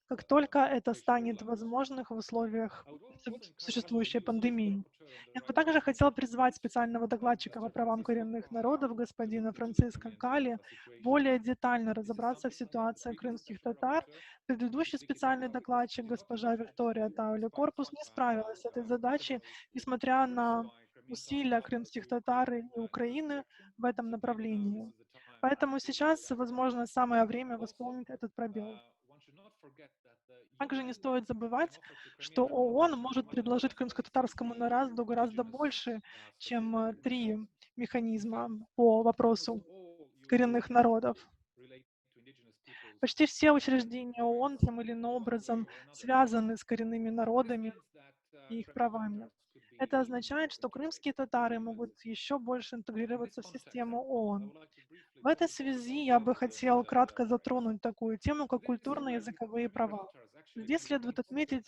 как только это станет возможным в условиях существующей пандемии. Я бы также хотела призвать специального докладчика по правам коренных народов господина Франциско Кали более детально разобраться в ситуации крымских татар. Предыдущий специальный докладчик, госпожа Виктория Таули-Корпус, не справилась с этой задачей, несмотря на усилия крымских татар и Украины в этом направлении. Поэтому сейчас, возможно, самое время восполнить этот пробел. Также не стоит забывать, что ООН может предложить крымско-татарскому народу гораздо больше, чем 3 механизма по вопросу коренных народов. Почти все учреждения ООН тем или иным образом связаны с коренными народами и их правами. Это означает, что крымские татары могут еще больше интегрироваться в систему ООН. В этой связи я бы хотел кратко затронуть такую тему, как культурно-языковые права. Здесь следует отметить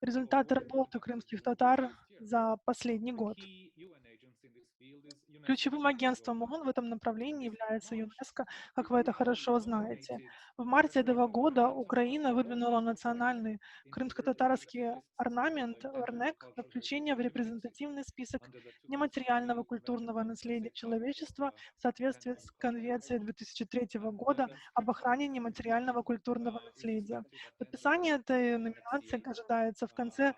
результаты работы крымских татар за последний год. Ключевым агентством ООН в этом направлении является ЮНЕСКО, как вы это хорошо знаете. В марте этого года Украина выдвинула национальный крымско-татарский орнамент ОРНЕК на включение в репрезентативный список нематериального культурного наследия человечества в соответствии с Конвенцией 2003 года об охране нематериального культурного наследия. Подписание этой номинации ожидается в конце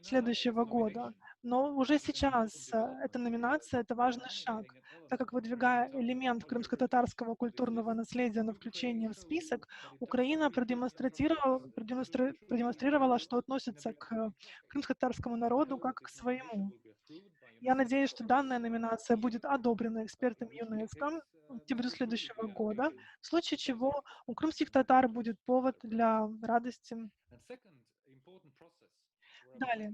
следующего года. Но уже сейчас эта номинация — это важный шаг, так как, выдвигая элемент крымско-татарского культурного наследия на включение в список, Украина продемонстрировала, что относится к крымско-татарскому народу как к своему. Я надеюсь, что данная номинация будет одобрена экспертами ЮНЕСКО в октябре следующего года, в случае чего у крымских татар будет повод для радости. Далее.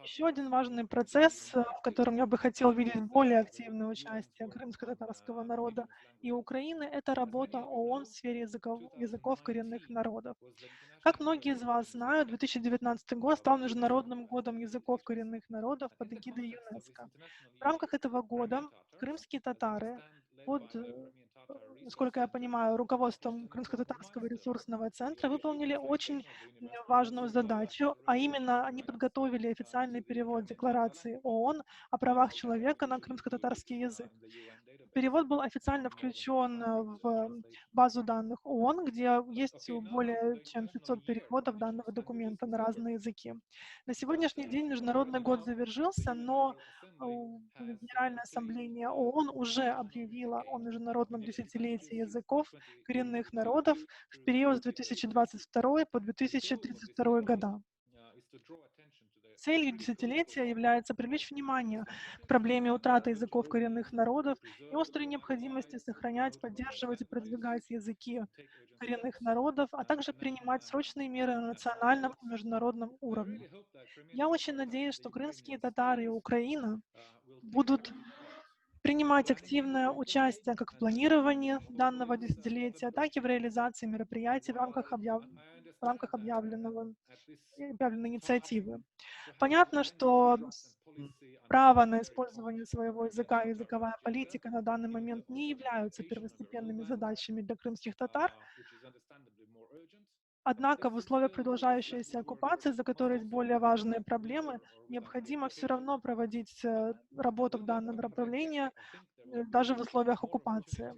Еще один важный процесс, в котором я бы хотел видеть более активное участие крымско-татарского народа и Украины, это работа ООН в сфере языков коренных народов. Как многие из вас знают, 2019 год стал Международным годом языков коренных народов под эгидой ЮНЕСКо. В рамках этого года крымские татары под, насколько я понимаю, руководством Крымско-татарского ресурсного центра выполнили очень важную задачу, а именно они подготовили официальный перевод Декларации ООН о правах человека на крымско-татарский язык. Перевод был официально включен в базу данных ООН, где есть более чем 500 переводов данного документа на разные языки. На сегодняшний день Международный год завершился, но Генеральная ассамблея ООН уже объявила о Международном десятилетии языков коренных народов в период с 2022 по 2032 года. Целью десятилетия является привлечь внимание к проблеме утраты языков коренных народов и острой необходимости сохранять, поддерживать и продвигать языки коренных народов, а также принимать срочные меры на национальном и международном уровне. Я очень надеюсь, что крымские татары и Украина будут принимать активное участие как в планировании данного десятилетия, так и в реализации мероприятий в рамках объявленной инициативы. Понятно, что право на использование своего языка и языковая политика на данный момент не являются первостепенными задачами для крымских татар. Однако в условиях продолжающейся оккупации, за которой есть более важные проблемы, необходимо все равно проводить работу в данном направлении, даже в условиях оккупации.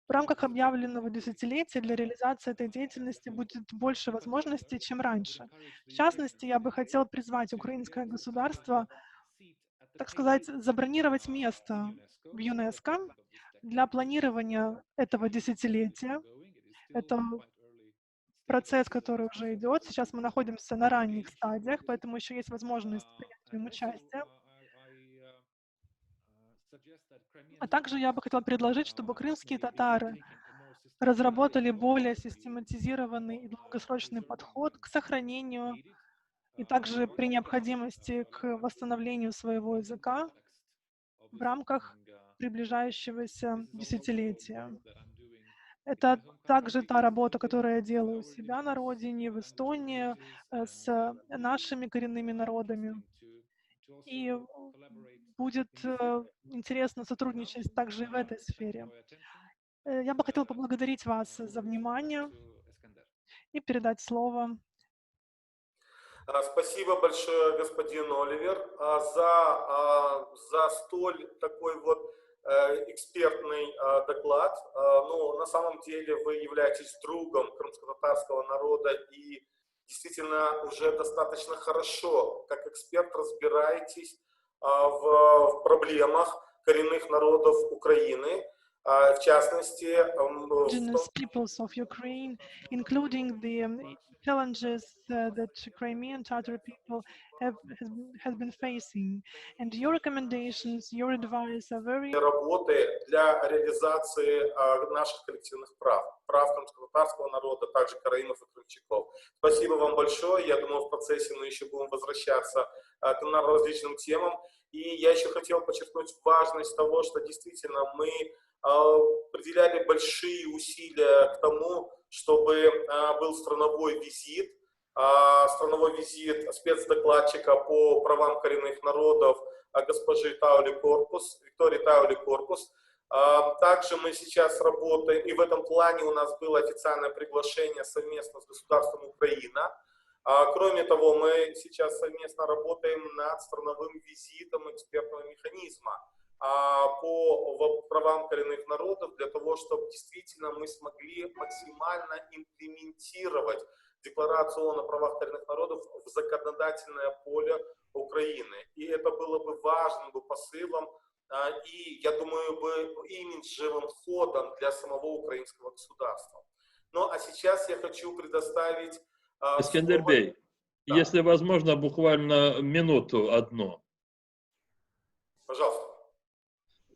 В рамках объявленного десятилетия для реализации этой деятельности будет больше возможностей, чем раньше. В частности, я бы хотел призвать украинское государство, так сказать, забронировать место в ЮНЕСКО для планирования этого десятилетия. Это процесс, который уже идет. Сейчас мы находимся на ранних стадиях, поэтому еще есть возможность принять в нем участие. А также я бы хотела предложить, чтобы крымские татары разработали более систематизированный и долгосрочный подход к сохранению и также при необходимости к восстановлению своего языка в рамках приближающегося десятилетия. Это также та работа, которую я делаю у себя на родине, в Эстонии, с нашими коренными народами. И будет интересно сотрудничать также и в этой сфере. Я бы хотела поблагодарить вас за внимание и передать слово. Спасибо большое, господин Оливер, за столь такой вот экспертный доклад. Ну, на самом деле вы являетесь другом крымско-татарского народа и действительно уже достаточно хорошо, как эксперт, разбираетесь в проблемах коренных народов Украины, в частности, Indigenous peoples of Ukraine, including the challenges that Crimean Tatar people has been facing. And your recommendations, your advice are very работы для реализации наших коллективных прав, прав крымско-татарского народа, также караимов и крымчаков. Спасибо вам большое. Я думаю, в процессе мы еще будем возвращаться к различным темам. И я еще хотел подчеркнуть важность того, что действительно мы уделяли большие усилия к тому, чтобы был страновой визит спецдокладчика по правам коренных народов госпожи Виктории Таули Корпус. Также мы сейчас работаем, и в этом плане у нас было официальное приглашение совместно с государством Украина. Кроме того, мы сейчас совместно работаем над страновым визитом экспертного механизма по правам коренных народов для того, чтобы действительно мы смогли максимально имплементировать Декларацию ООН о правах коренных народов в законодательное поле Украины. И это было бы важным посылом и, я думаю, имиджевым ходом для самого украинского государства. Ну, а сейчас я хочу предоставить... Искандербей, Да. если возможно, буквально минуту одну. Пожалуйста.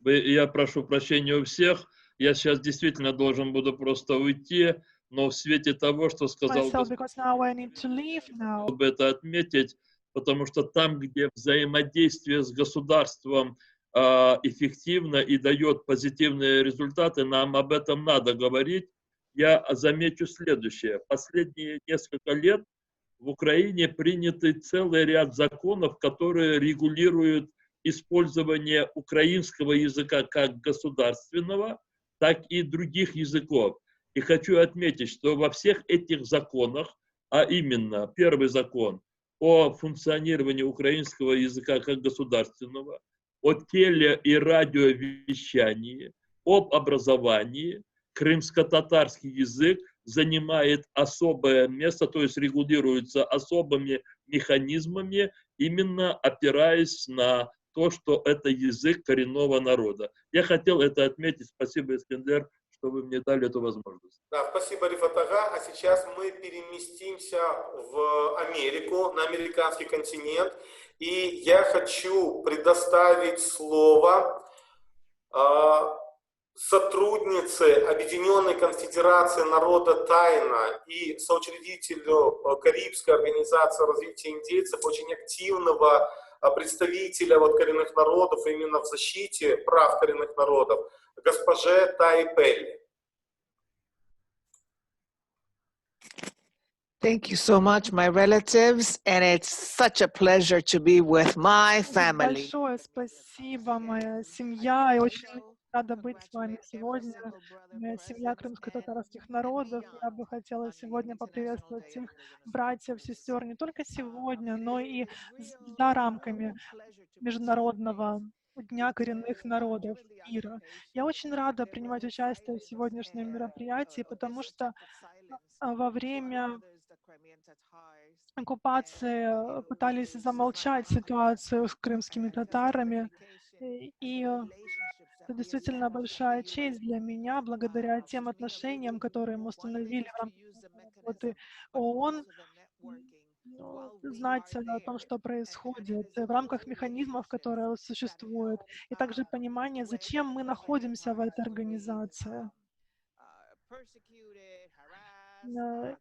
Я прошу прощения у всех. Я сейчас действительно должен буду просто уйти, но в свете того, что сказал myself because now I need to leave now. чтобы это отметить, потому что там, где взаимодействие с государством эффективно и дает позитивные результаты, нам об этом надо говорить. Я замечу следующее. Последние несколько лет в Украине приняты целый ряд законов, которые регулируют использование украинского языка как государственного, так и других языков. И хочу отметить, что во всех этих законах, а именно первый закон о функционировании украинского языка как государственного, о теле- и радиовещании, об образовании, крымско-татарский язык занимает особое место, то есть регулируется особыми механизмами, именно опираясь на то, что это язык коренного народа. Я хотел это отметить. Спасибо, Искандер, что вы мне дали эту возможность. Да, спасибо, Рифат ага. А сейчас мы переместимся в Америку, на американский континент. И я хочу предоставить слово сотруднице Объединенной конфедерации народа Тайна и соучредителю Карибской организации развития индейцев, очень активного представителя коренных народов именно в защите прав коренных народов, госпоже Тай Пелли. Thank you so much, my relatives, and it's such a pleasure to be with my family. Большое спасибо, моя семья, и очень рада быть с вами сегодня. Моя семья крымско-татарских народов. Я бы хотела сегодня поприветствовать всех братьев, сестер не только сегодня, но и за рамками Международного Дня коренных народов мира. Я очень рада принимать участие в сегодняшнем мероприятии, потому что во время оккупации пытались замолчать ситуацию с крымскими татарами, и это действительно большая честь для меня, благодаря тем отношениям, которые мы установили в рамках работы ООН, знать о том, что происходит в рамках механизмов, которые существуют, и также понимание, зачем мы находимся в этой организации.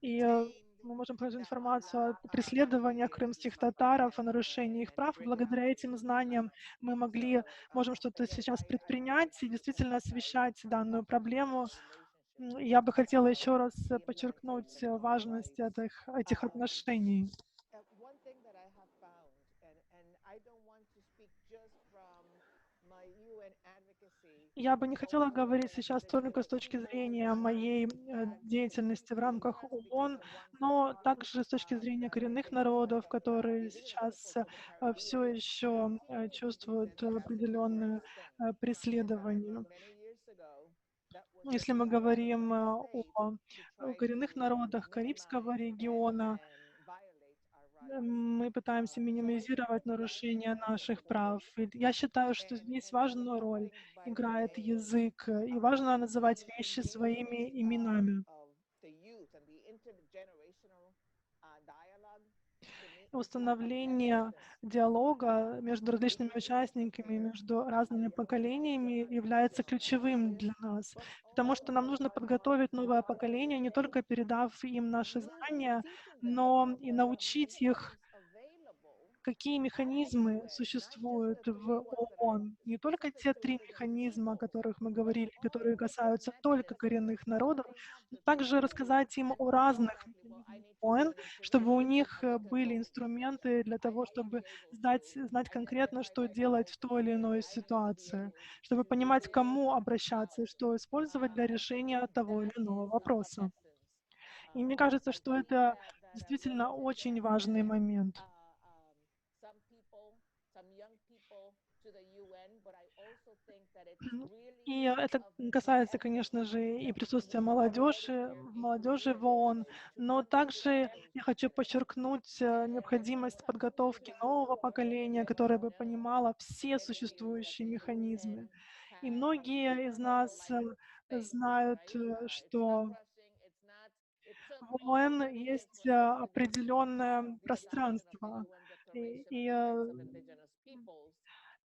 И мы можем получить информацию о преследованиях крымских татаров, о нарушении их прав. И благодаря этим знаниям мы можем что-то сейчас предпринять и действительно освещать данную проблему. Я бы хотела еще раз подчеркнуть важность этих отношений. Я бы не хотела говорить сейчас только с точки зрения моей деятельности в рамках ООН, но также с точки зрения коренных народов, которые сейчас все еще чувствуют определенное преследование. Если мы говорим о коренных народах Карибского региона, мы пытаемся минимизировать нарушения наших прав. И я считаю, что здесь важную роль играет язык, и важно называть вещи своими именами. установление диалога между различными участниками, между разными поколениями является ключевым для нас, потому что нам нужно подготовить новое поколение, не только передав им наши знания, но и научить их, какие механизмы существуют в ООН. Не только те 3 механизма, о которых мы говорили, которые касаются только коренных народов, но также рассказать им о разных механизмах ООН, чтобы у них были инструменты для того, чтобы знать конкретно, что делать в той или иной ситуации, чтобы понимать, к кому обращаться и что использовать для решения того или иного вопроса. И мне кажется, что это действительно очень важный момент. И это касается, конечно же, и присутствия молодежи в ООН, но также я хочу подчеркнуть необходимость подготовки нового поколения, которое бы понимало все существующие механизмы. И многие из нас знают, что в ООН есть определенное пространство, и, и, э,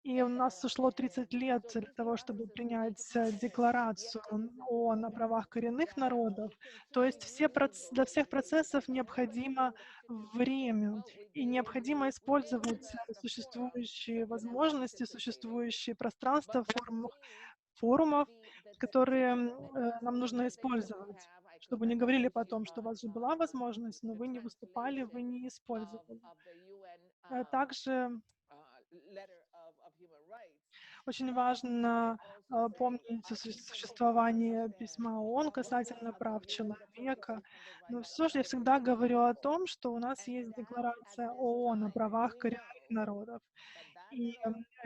и у нас ушло 30 лет для того, чтобы принять декларацию ООН о правах коренных народов. То есть для всех процессов необходимо время, и необходимо использовать существующие возможности, существующие пространства, форумов, которые нам нужно использовать, чтобы не говорили потом, что у вас же была возможность, но вы не выступали, вы не использовали. Также очень важно помнить о существовании письма ООН касательно прав человека. Но все же я всегда говорю о том, что у нас есть декларация ООН о правах коренных народов. И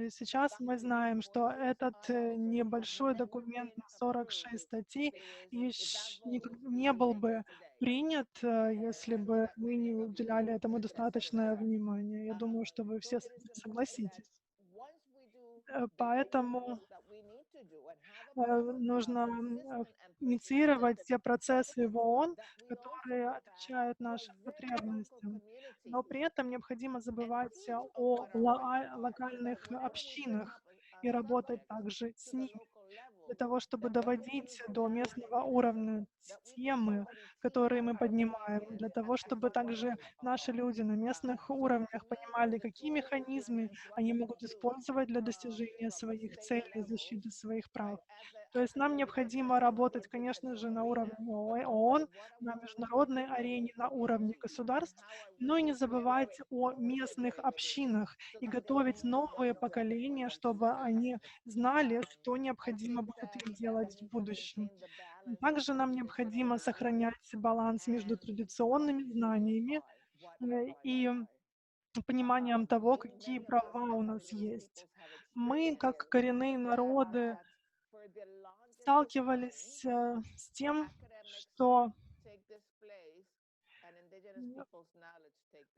сейчас мы знаем, что этот небольшой документ на 46 статей не был бы принят, если бы мы не уделяли этому достаточное внимание. Я думаю, что вы все с этим согласитесь. Поэтому нужно инициировать те процессы в ООН, которые отвечают нашим потребностям. Но при этом необходимо забывать о локальных общинах и работать также с ними, для того, чтобы доводить до местного уровня темы, которые мы поднимаем, для того, чтобы также наши люди на местных уровнях понимали, какие механизмы они могут использовать для достижения своих целей, защиты своих прав. То есть нам необходимо работать, конечно же, на уровне ООН, на международной арене, на уровне государств, но и не забывать о местных общинах и готовить новые поколения, чтобы они знали, что необходимо будет им делать в будущем. Также нам необходимо сохранять баланс между традиционными знаниями и пониманием того, какие права у нас есть. Мы, как коренные народы, сталкивались с тем, что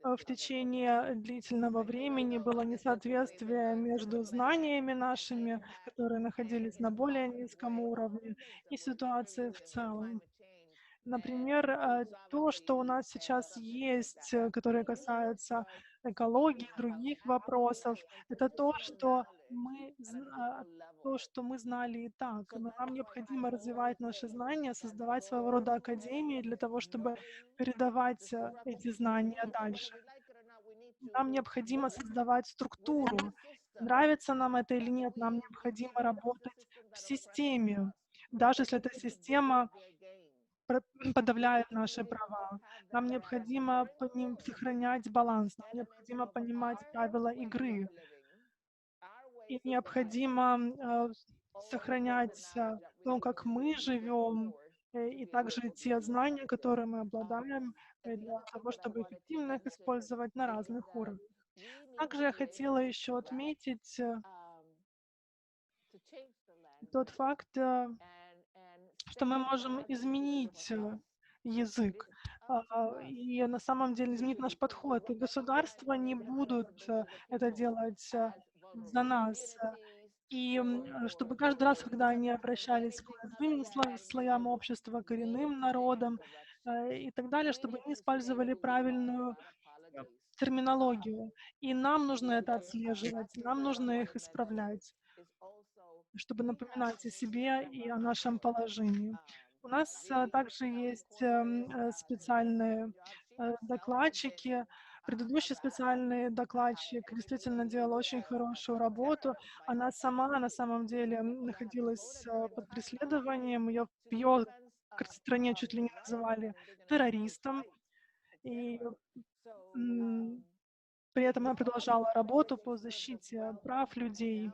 в течение длительного времени было несоответствие между знаниями нашими, которые находились на более низком уровне, и ситуацией в целом. Например, то, что у нас сейчас есть, которое касается экологии, других вопросов, это то, что мы знали и так. Но нам необходимо развивать наши знания, создавать своего рода академии для того, чтобы передавать эти знания дальше. Нам необходимо создавать структуру. Нравится нам это или нет, нам необходимо работать в системе, даже если эта система подавляет наши права. Нам необходимо сохранять баланс, нам необходимо понимать правила игры. И необходимо сохранять то, как мы живем, и также те знания, которые мы обладаем, для того, чтобы эффективно их использовать на разных уровнях. Также я хотела еще отметить тот факт, что мы можем изменить язык и на самом деле изменить наш подход. И государства не будут это делать за нас. И чтобы каждый раз, когда они обращались к уязвимым слоям общества, коренным народам и так далее, чтобы они использовали правильную терминологию, и нам нужно это отслеживать, нам нужно их исправлять, чтобы напоминать о себе и о нашем положении. У нас также есть специальные докладчики. Предыдущий специальный докладчик действительно делал очень хорошую работу. Она сама на самом деле находилась под преследованием. Ее в ее стране чуть ли не называли террористом. И при этом она продолжала работу по защите прав людей.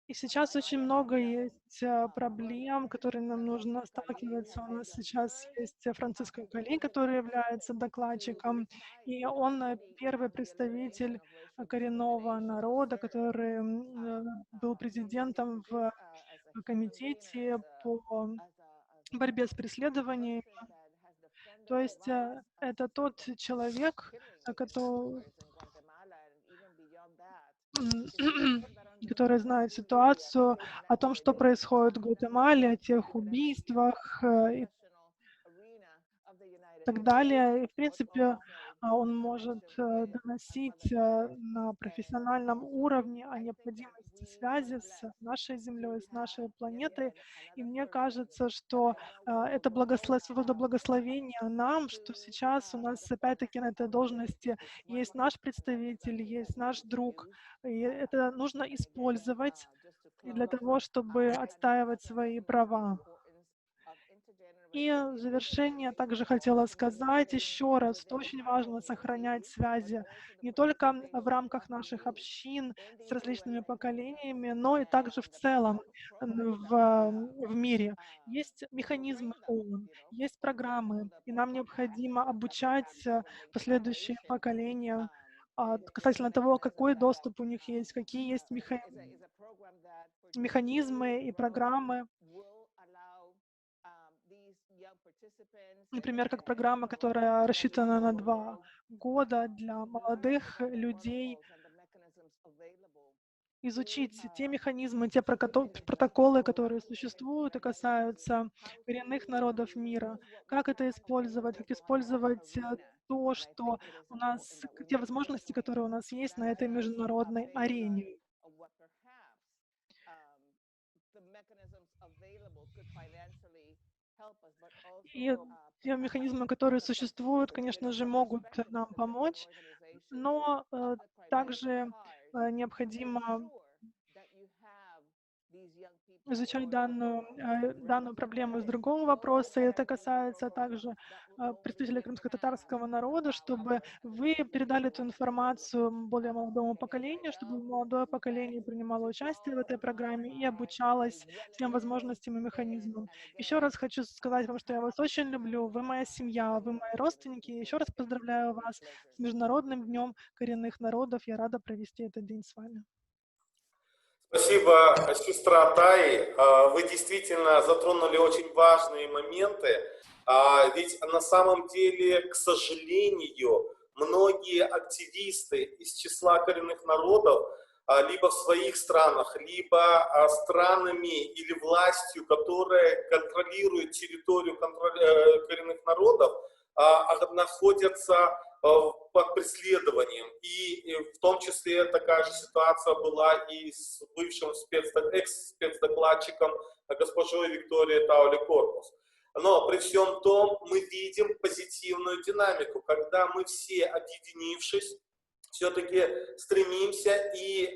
И сейчас очень много есть проблем, которые нам нужно сталкиваться. У нас сейчас есть Франциско Кали, который является докладчиком, и он первый представитель коренного народа, который был президентом в комитете по борьбе с преследованием. То есть это тот человек, который знает ситуацию о том, что происходит в Гватемале, о тех убийствах и так далее. И, в принципе, он может доносить на профессиональном уровне о необходимости связи с нашей Землей, с нашей планетой. И мне кажется, что это благословение нам, что сейчас у нас опять-таки на этой должности есть наш представитель, есть наш друг. И это нужно использовать для того, чтобы отстаивать свои права. И в завершение также хотела сказать еще раз, что очень важно сохранять связи не только в рамках наших общин с различными поколениями, но и также в целом в мире. Есть механизмы ООН, есть программы, и нам необходимо обучать последующие поколения касательно того, какой доступ у них есть, какие есть механизмы и программы. Например, как программа, которая рассчитана на 2 года для молодых людей, изучить те механизмы, те протоколы, которые существуют и касаются коренных народов мира, как это использовать, как использовать то, что у нас, те возможности, которые у нас есть на этой международной арене. И те механизмы, которые существуют, конечно же, могут нам помочь, но также необходимо изучать данную проблему с другого вопроса. И это касается также представителей крымско-татарского народа, чтобы вы передали эту информацию более молодому поколению, чтобы молодое поколение принимало участие в этой программе и обучалось всем возможностям и механизмам. Еще раз хочу сказать вам, что я вас очень люблю, вы моя семья, вы мои родственники. Еще раз поздравляю вас с Международным днем коренных народов. Я рада провести этот день с вами. Спасибо, сестра Таи. Вы действительно затронули очень важные моменты. Ведь на самом деле, к сожалению, многие активисты из числа коренных народов либо в своих странах, либо странами или властью, которая контролирует территорию коренных народов, находятся под преследованием. И в том числе такая же ситуация была и с бывшим экс-спецдокладчиком госпожой Викторией Таули-Корпус. Но при всем том мы видим позитивную динамику, когда мы все, объединившись, все-таки стремимся и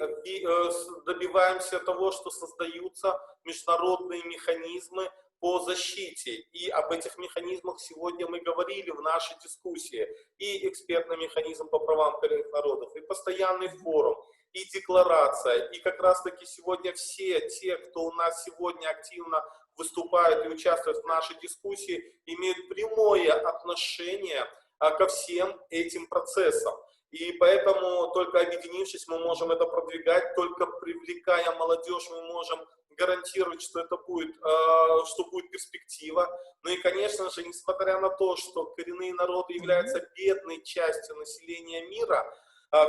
добиваемся того, что создаются международные механизмы по защите. И об этих механизмах сегодня мы говорили в нашей дискуссии. И экспертный механизм по правам коренных народов, и постоянный форум, и декларация. И как раз таки сегодня все те, кто у нас сегодня активно выступают и участвуют в нашей дискуссии, имеют прямое отношение ко всем этим процессам. И поэтому только объединившись, мы можем это продвигать, только привлекая молодежь, мы можем гарантировать, что это будет, что будет перспектива. Ну и, конечно же, несмотря на то, что коренные народы являются бедной частью населения мира,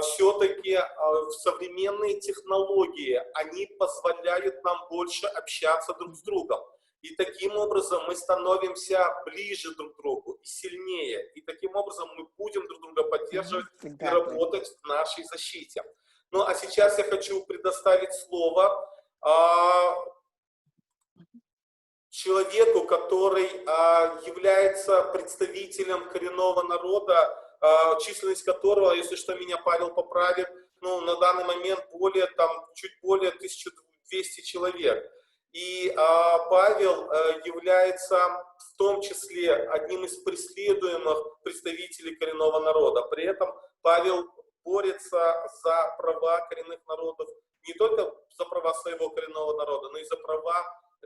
все-таки современные технологии, они позволяют нам больше общаться друг с другом. И таким образом мы становимся ближе друг к другу. и сильнее. И таким образом мы будем друг друга поддерживать и Exactly. работать в нашей защите. Ну а сейчас я хочу предоставить слово человеку, который является представителем коренного народа, численность которого, если что, меня Павел поправит, ну, на данный момент чуть более 1200 человек. И Павел является в том числе одним из преследуемых представителей коренного народа. При этом Павел борется за права коренных народов, не только за права своего коренного народа, но и за права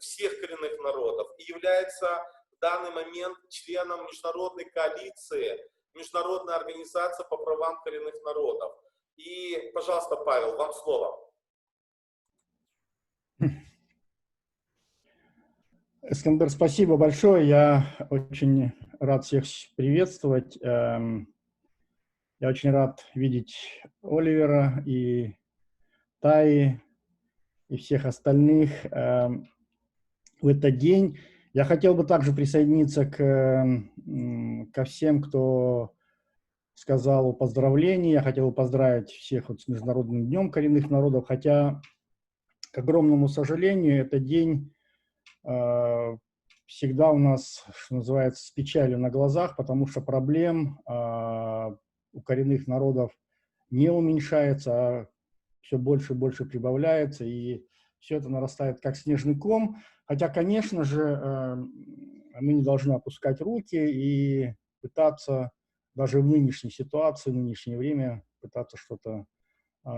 всех коренных народов. И является в данный момент членом международной коалиции, международной организации по правам коренных народов. И, пожалуйста, Павел, вам слово. Эскандер, спасибо большое. Я очень рад всех приветствовать. Я очень рад видеть Оливера и Таи и всех остальных в этот день. Я хотел бы также присоединиться ко всем, кто сказал поздравления. Я хотел бы поздравить всех с Международным днем коренных народов, хотя, к огромному сожалению, этот день всегда у нас, что называется, с печалью на глазах, потому что проблем у коренных народов не уменьшается, а все больше и больше прибавляется, и все это нарастает как снежный ком. Хотя, конечно же, мы не должны опускать руки и пытаться даже в нынешней ситуации, в нынешнее время пытаться что-то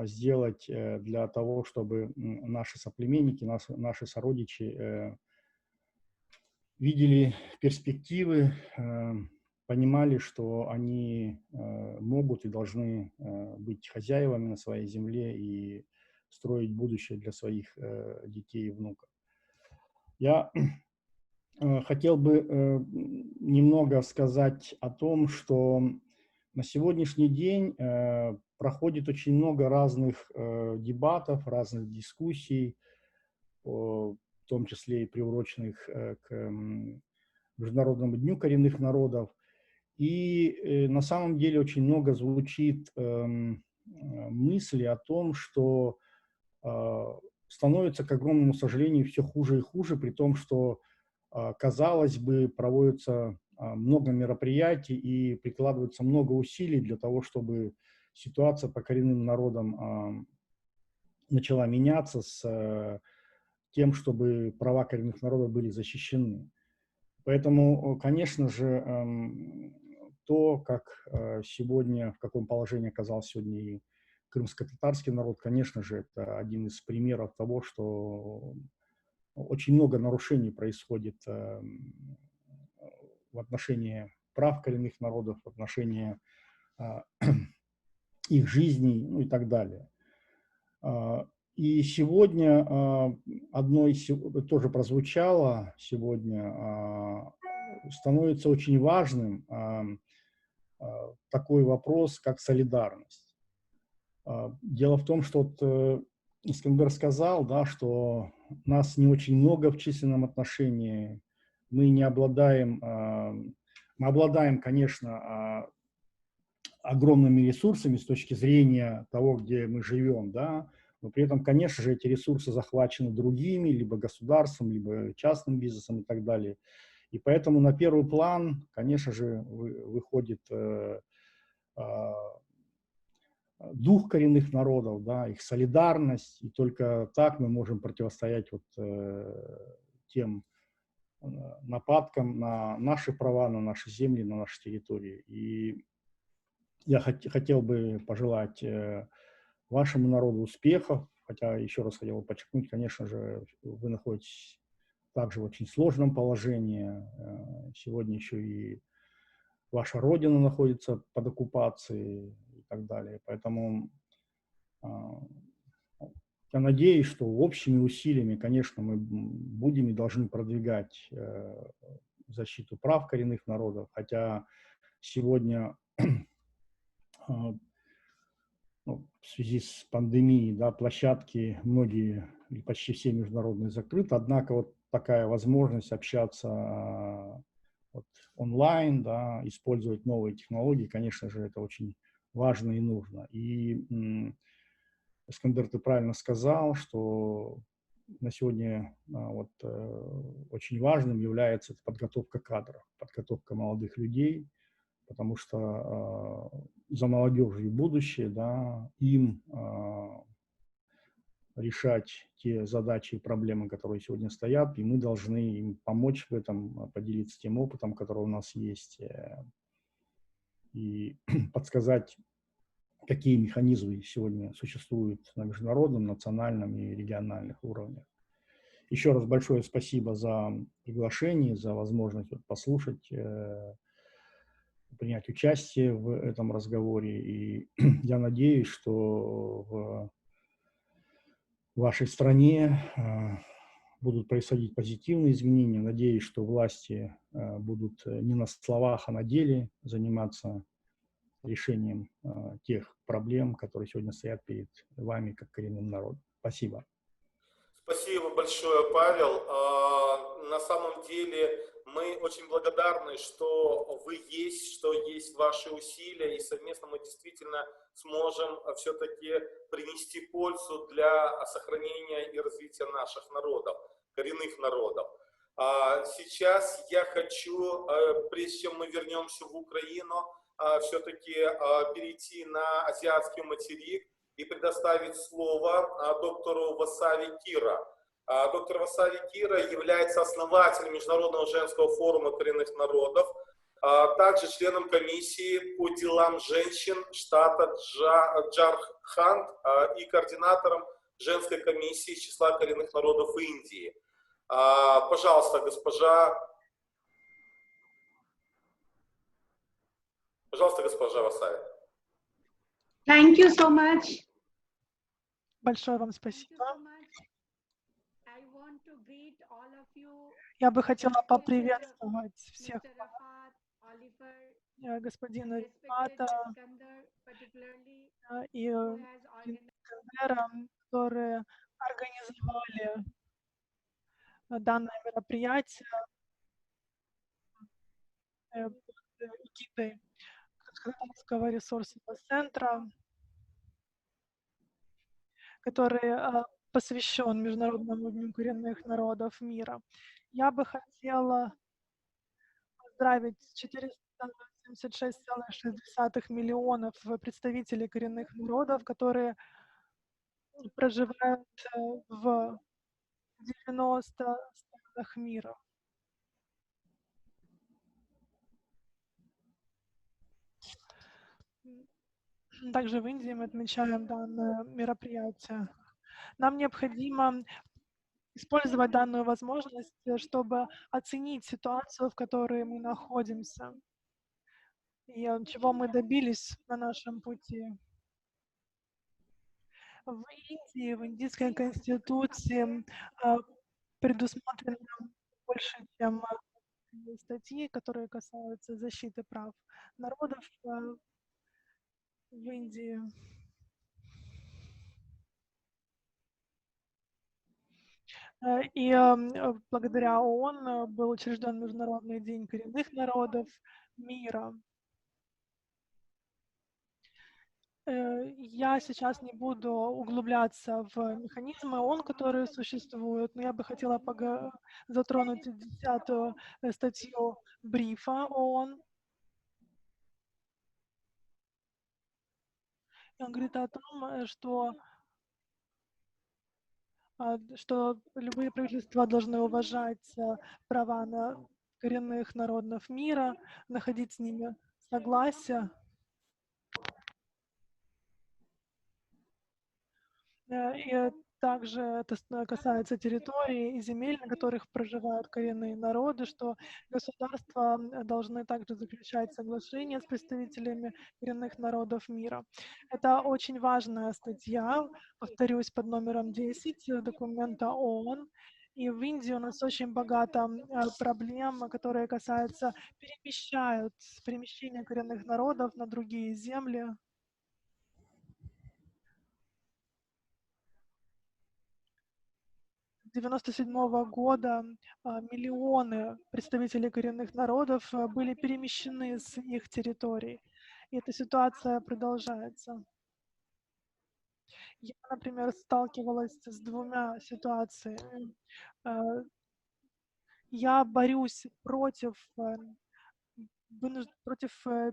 сделать для того, чтобы наши соплеменники, наши сородичи видели перспективы, понимали, что они могут и должны быть хозяевами на своей земле и строить будущее для своих детей и внуков. Я хотел бы немного сказать о том, что на сегодняшний день проходит очень много разных дебатов, разных дискуссий, в том числе и приуроченных к Международному дню коренных народов. И на самом деле очень много звучит мысли о том, что становится, к огромному сожалению, все хуже и хуже, при том, что, казалось бы, проводится много мероприятий и прикладывается много усилий для того, чтобы ситуация по коренным народам начала меняться с тем, чтобы права коренных народов были защищены. Поэтому, конечно же, то, как сегодня, в каком положении оказался сегодня и крымско-татарский народ, конечно же, это один из примеров того, что очень много нарушений происходит в отношении прав коренных народов, в отношении их жизней, ну и так далее. И сегодня тоже прозвучало сегодня, становится очень важным такой вопрос, как солидарность. Дело в том, что вот Искандер сказал, да, что нас не очень много в численном отношении, мы обладаем, конечно, огромными ресурсами с точки зрения того, где мы живем, да, но при этом, конечно же, эти ресурсы захвачены другими, либо государством, либо частным бизнесом и так далее. И поэтому на первый план, конечно же, выходит дух коренных народов, да, их солидарность, и только так мы можем противостоять вот тем нападкам на наши права, на наши земли, на наши территории. И я хотел бы пожелать вашему народу успехов, хотя еще раз хотел бы подчеркнуть, конечно же, вы находитесь также в очень сложном положении. Сегодня еще и ваша родина находится под оккупацией и так далее. Поэтому я надеюсь, что общими усилиями, конечно, мы будем и должны продвигать защиту прав коренных народов, хотя сегодня в связи с пандемией, да, площадки многие, почти все международные закрыты, однако вот такая возможность общаться вот онлайн, да, использовать новые технологии, конечно же, это очень важно и нужно. И Искандер, ты правильно сказал, что на сегодня очень важным является подготовка кадров, подготовка молодых людей, потому что за молодежью будущее, да, им решать те задачи и проблемы, которые сегодня стоят, и мы должны им помочь в этом, поделиться тем опытом, который у нас есть, и подсказать, какие механизмы сегодня существуют на международном, национальном и региональных уровнях. Еще раз большое спасибо за приглашение, за возможность послушать, принять участие в этом разговоре. И я надеюсь, что в вашей стране будут происходить позитивные изменения. Надеюсь, что власти будут не на словах, а на деле заниматься решением тех проблем, которые сегодня стоят перед вами, как коренным народом. Спасибо. Спасибо большое, Павел. На самом деле мы очень благодарны, что вы есть, что есть ваши усилия, и совместно мы действительно сможем все-таки принести пользу для сохранения и развития наших народов, коренных народов. Сейчас я хочу, прежде чем мы вернемся в Украину, все-таки перейти на азиатский материк и предоставить слово доктору Васави Кира. Доктор Васави Кира является основателем Международного женского форума коренных народов, также членом комиссии по делам женщин штата Джарханд и координатором женской комиссии из числа коренных народов Индии. Пожалуйста, госпожа Васави. Thank you so much. Большое вам спасибо. Я бы хотела поприветствовать всех господина Рифата и Искандера, которые организовали данное мероприятие под эгидой Казахстанского ресурсного центра, который посвящен Международному дню коренных народов мира. Я бы хотела поздравить 476,6 миллионов представителей коренных народов, которые проживают в 90 странах мира. Также в Индии мы отмечаем данное мероприятие. Нам необходимо использовать данную возможность, чтобы оценить ситуацию, в которой мы находимся, и чего мы добились на нашем пути. В Индии, в индийской конституции предусмотрено больше, чем статьи, которые касаются защиты прав народов в Индии. И благодаря ООН был учрежден Международный день коренных народов мира. Я сейчас не буду углубляться в механизмы ООН, которые существуют, но я бы хотела затронуть 10-ю статью брифа ООН. И он говорит о том, что любые правительства должны уважать права коренных народов мира, находить с ними согласие. И также это касается территорий и земель, на которых проживают коренные народы, что государства должны также заключать соглашения с представителями коренных народов мира. Это очень важная статья, повторюсь, под номером 10 документа ООН. И в Индии у нас очень богато проблем, которые касаются перемещения коренных народов на другие земли. 1997 года миллионы представителей коренных народов были перемещены с их территорий. И эта ситуация продолжается. Я, например, сталкивалась с двумя ситуациями. Я борюсь против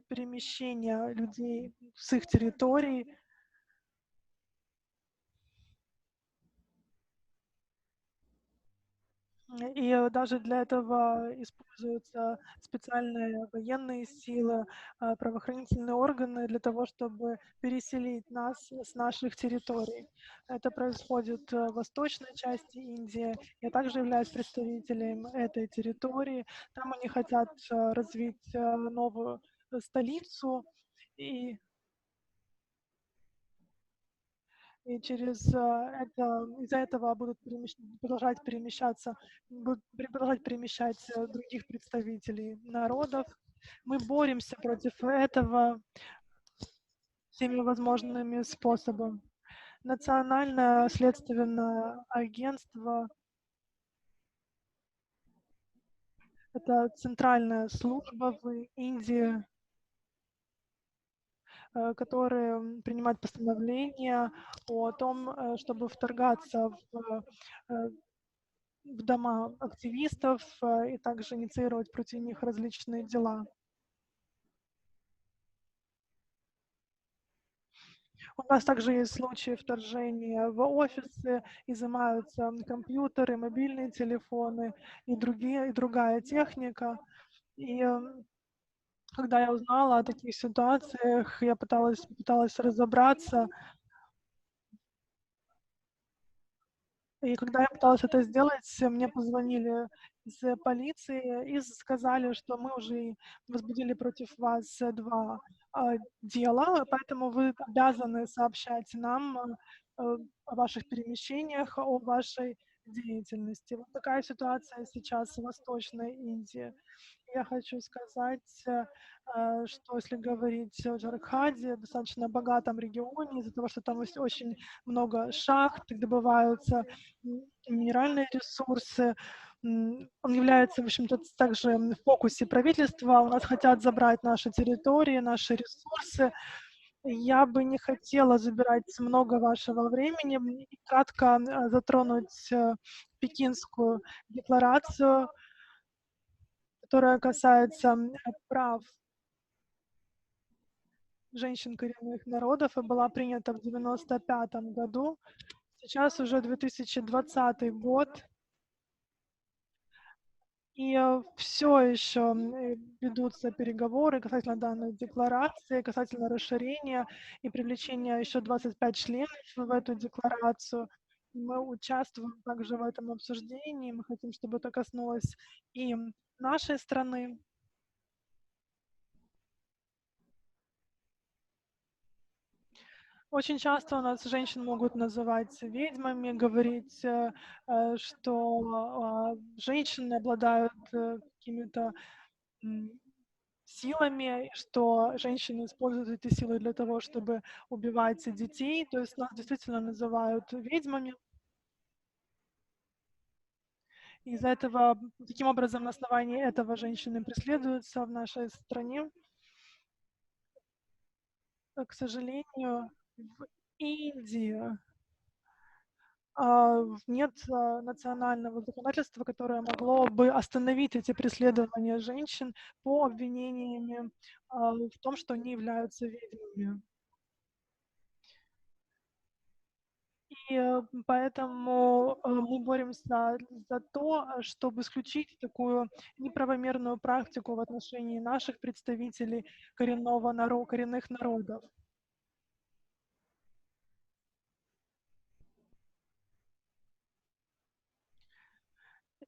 перемещения людей с их территорий. И даже для этого используются специальные военные силы, правоохранительные органы для того, чтобы переселить нас с наших территорий. Это происходит в восточной части Индии. Я также являюсь представителем этой территории. Там они хотят развить новую столицу, и из-за этого будут продолжать перемещать других представителей народов. Мы боремся против этого всеми возможными способами. Национальное следственное агентство — это центральная служба в Индии, которые принимают постановления о том, чтобы вторгаться в дома активистов и также инициировать против них различные дела. У нас также есть случаи вторжения в офисы, изымаются компьютеры, мобильные телефоны и другая техника. И когда я узнала о таких ситуациях, я пыталась разобраться. И когда я пыталась это сделать, мне позвонили из полиции и сказали, что мы уже возбудили против вас 2 дела, поэтому вы обязаны сообщать нам о ваших перемещениях, о вашей деятельности. Вот такая ситуация сейчас в Восточной Индии. Я хочу сказать, что если говорить о Джаркханде, достаточно богатом регионе, из-за того, что там есть очень много шахт, добываются минеральные ресурсы, он является, в общем-то, также в фокусе правительства. У нас хотят забрать наши территории, наши ресурсы. Я бы не хотела забирать много вашего времени и кратко затронуть Пекинскую декларацию, которая касается прав женщин коренных народов и была принята в 1995 году. Сейчас уже 2020 год, и все еще ведутся переговоры касательно данной декларации, касательно расширения и привлечения еще 25 членов в эту декларацию. Мы участвуем также в этом обсуждении, мы хотим, чтобы это коснулось и нашей страны. Очень часто у нас женщин могут называть ведьмами, говорить, что женщины обладают какими-то силами, что женщины используют эти силы для того, чтобы убивать детей. То есть нас действительно называют ведьмами. Из-за этого, таким образом, на основании этого женщины преследуются в нашей стране. К сожалению, в Индии нет национального законодательства, которое могло бы остановить эти преследования женщин по обвинениям в том, что они являются ведьмами. И поэтому мы боремся за то, чтобы исключить такую неправомерную практику в отношении наших представителей коренных народов.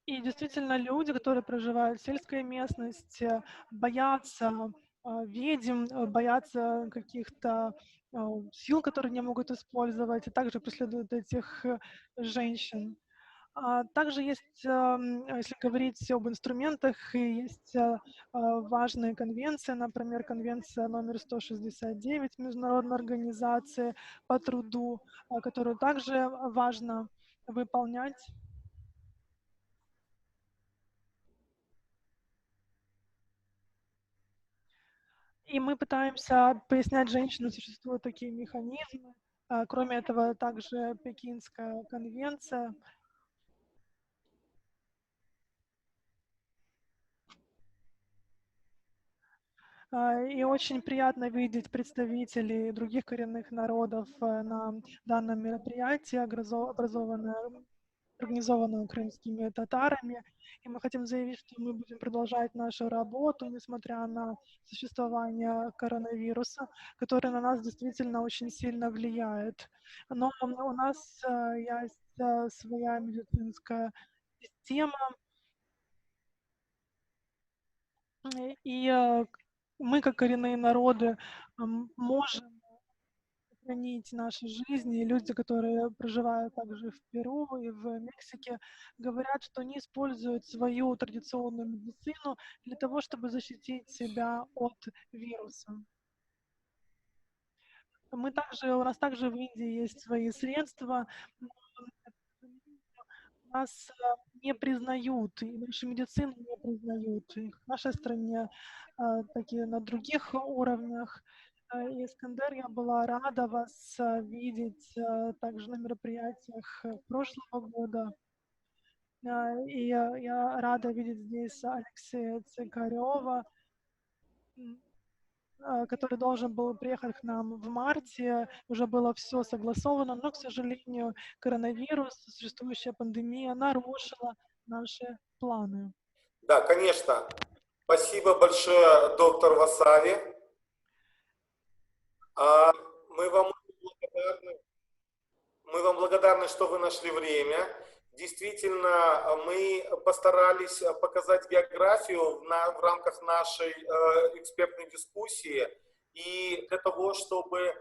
И действительно, люди, которые проживают в сельской местности, боятся ведьм, боятся каких-то сил, которые они могут использовать, и также преследуют этих женщин. Также есть, если говорить об инструментах, есть важные конвенции, например, конвенция номер 169 Международной организации по труду, которую также важно выполнять. И мы пытаемся пояснять женщинам, существуют такие механизмы. Кроме этого, также Пекинская конвенция. И очень приятно видеть представителей других коренных народов на данном мероприятии, организованном крымскими татарами. И мы хотим заявить, что мы будем продолжать нашу работу, несмотря на существование коронавируса, который на нас действительно очень сильно влияет. Но у нас есть своя медицинская система, и мы, как коренные народы, можем сохранить наши жизни. И люди, которые проживают также в Перу и в Мексике, говорят, что они используют свою традиционную медицину для того, чтобы защитить себя от вируса. У нас также в Индии есть свои средства, но нас не признают, и нашу медицину не признают. И в нашей стране, так и на других уровнях. И, Искандер, я была рада вас видеть также на мероприятиях прошлого года. И я рада видеть здесь Алексея Цикарева, который должен был приехать к нам в марте. Уже было все согласовано, но, к сожалению, коронавирус, существующая пандемия нарушила наши планы. Да, конечно. Спасибо большое, доктор Васави. Мы вам благодарны, что вы нашли время. Действительно, мы постарались показать географию в рамках нашей экспертной дискуссии. И для того, чтобы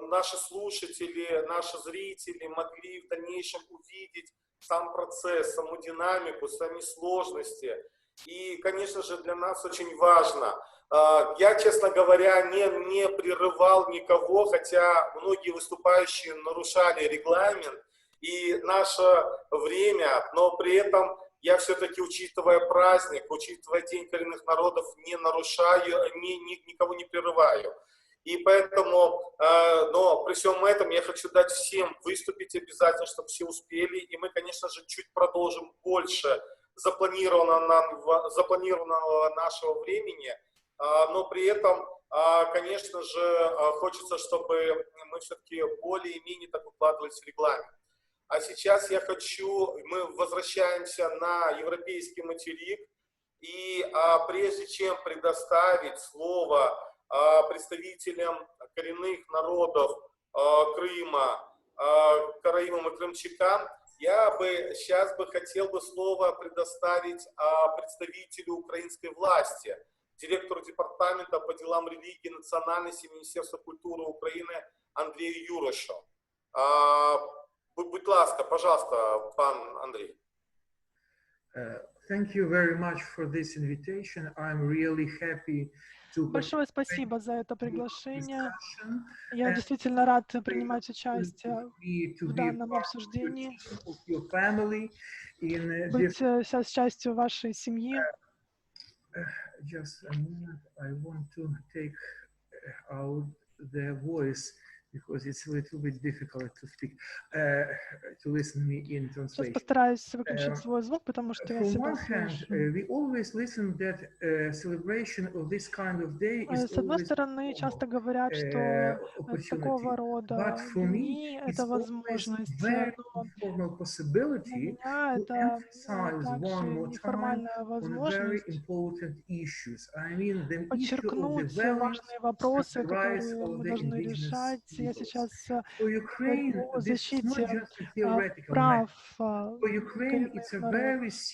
наши слушатели, наши зрители могли в дальнейшем увидеть сам процесс, саму динамику, сами сложности. И, конечно же, для нас очень важно. Я, честно говоря, не прерывал никого, хотя многие выступающие нарушали регламент и наше время, но при этом я все-таки, учитывая праздник, учитывая День коренных народов, не нарушаю, никого не прерываю. И поэтому, но при всем этом я хочу дать всем выступить обязательно, чтобы все успели. И мы, конечно же, чуть продолжим больше запланированного нашего времени. Но при этом, конечно же, хочется, чтобы мы все-таки более-менее так укладывались в регламент. А сейчас мы возвращаемся на европейский материк, и прежде чем предоставить слово представителям коренных народов Крыма, караимам и крымчакам, я сейчас хотел бы слово предоставить представителю украинской власти, директору департамента по делам религии и национальности Министерства культуры Украины Андрею Юрошу. Будь ласка, пожалуйста, пан Андрей. Thank you very much for this invitation. I'm really happy to Большое спасибо за это приглашение. Я действительно рад принимать участие в данном обсуждении, быть сейчас частью вашей семьи. Just a minute, I want to take out the voice because it's a little bit difficult to speak, to listen me in translation. Сейчас постараюсь выключить свой звук, потому что я себя слышу. We always listen that celebration of this kind of day is С одной стороны, часто говорят, что такого рода дни — это возможность, но для меня это также неформальная возможность подчеркнуть важные вопросы, которые мы должны решать. Я сейчас говорю о защите прав коренных народов. И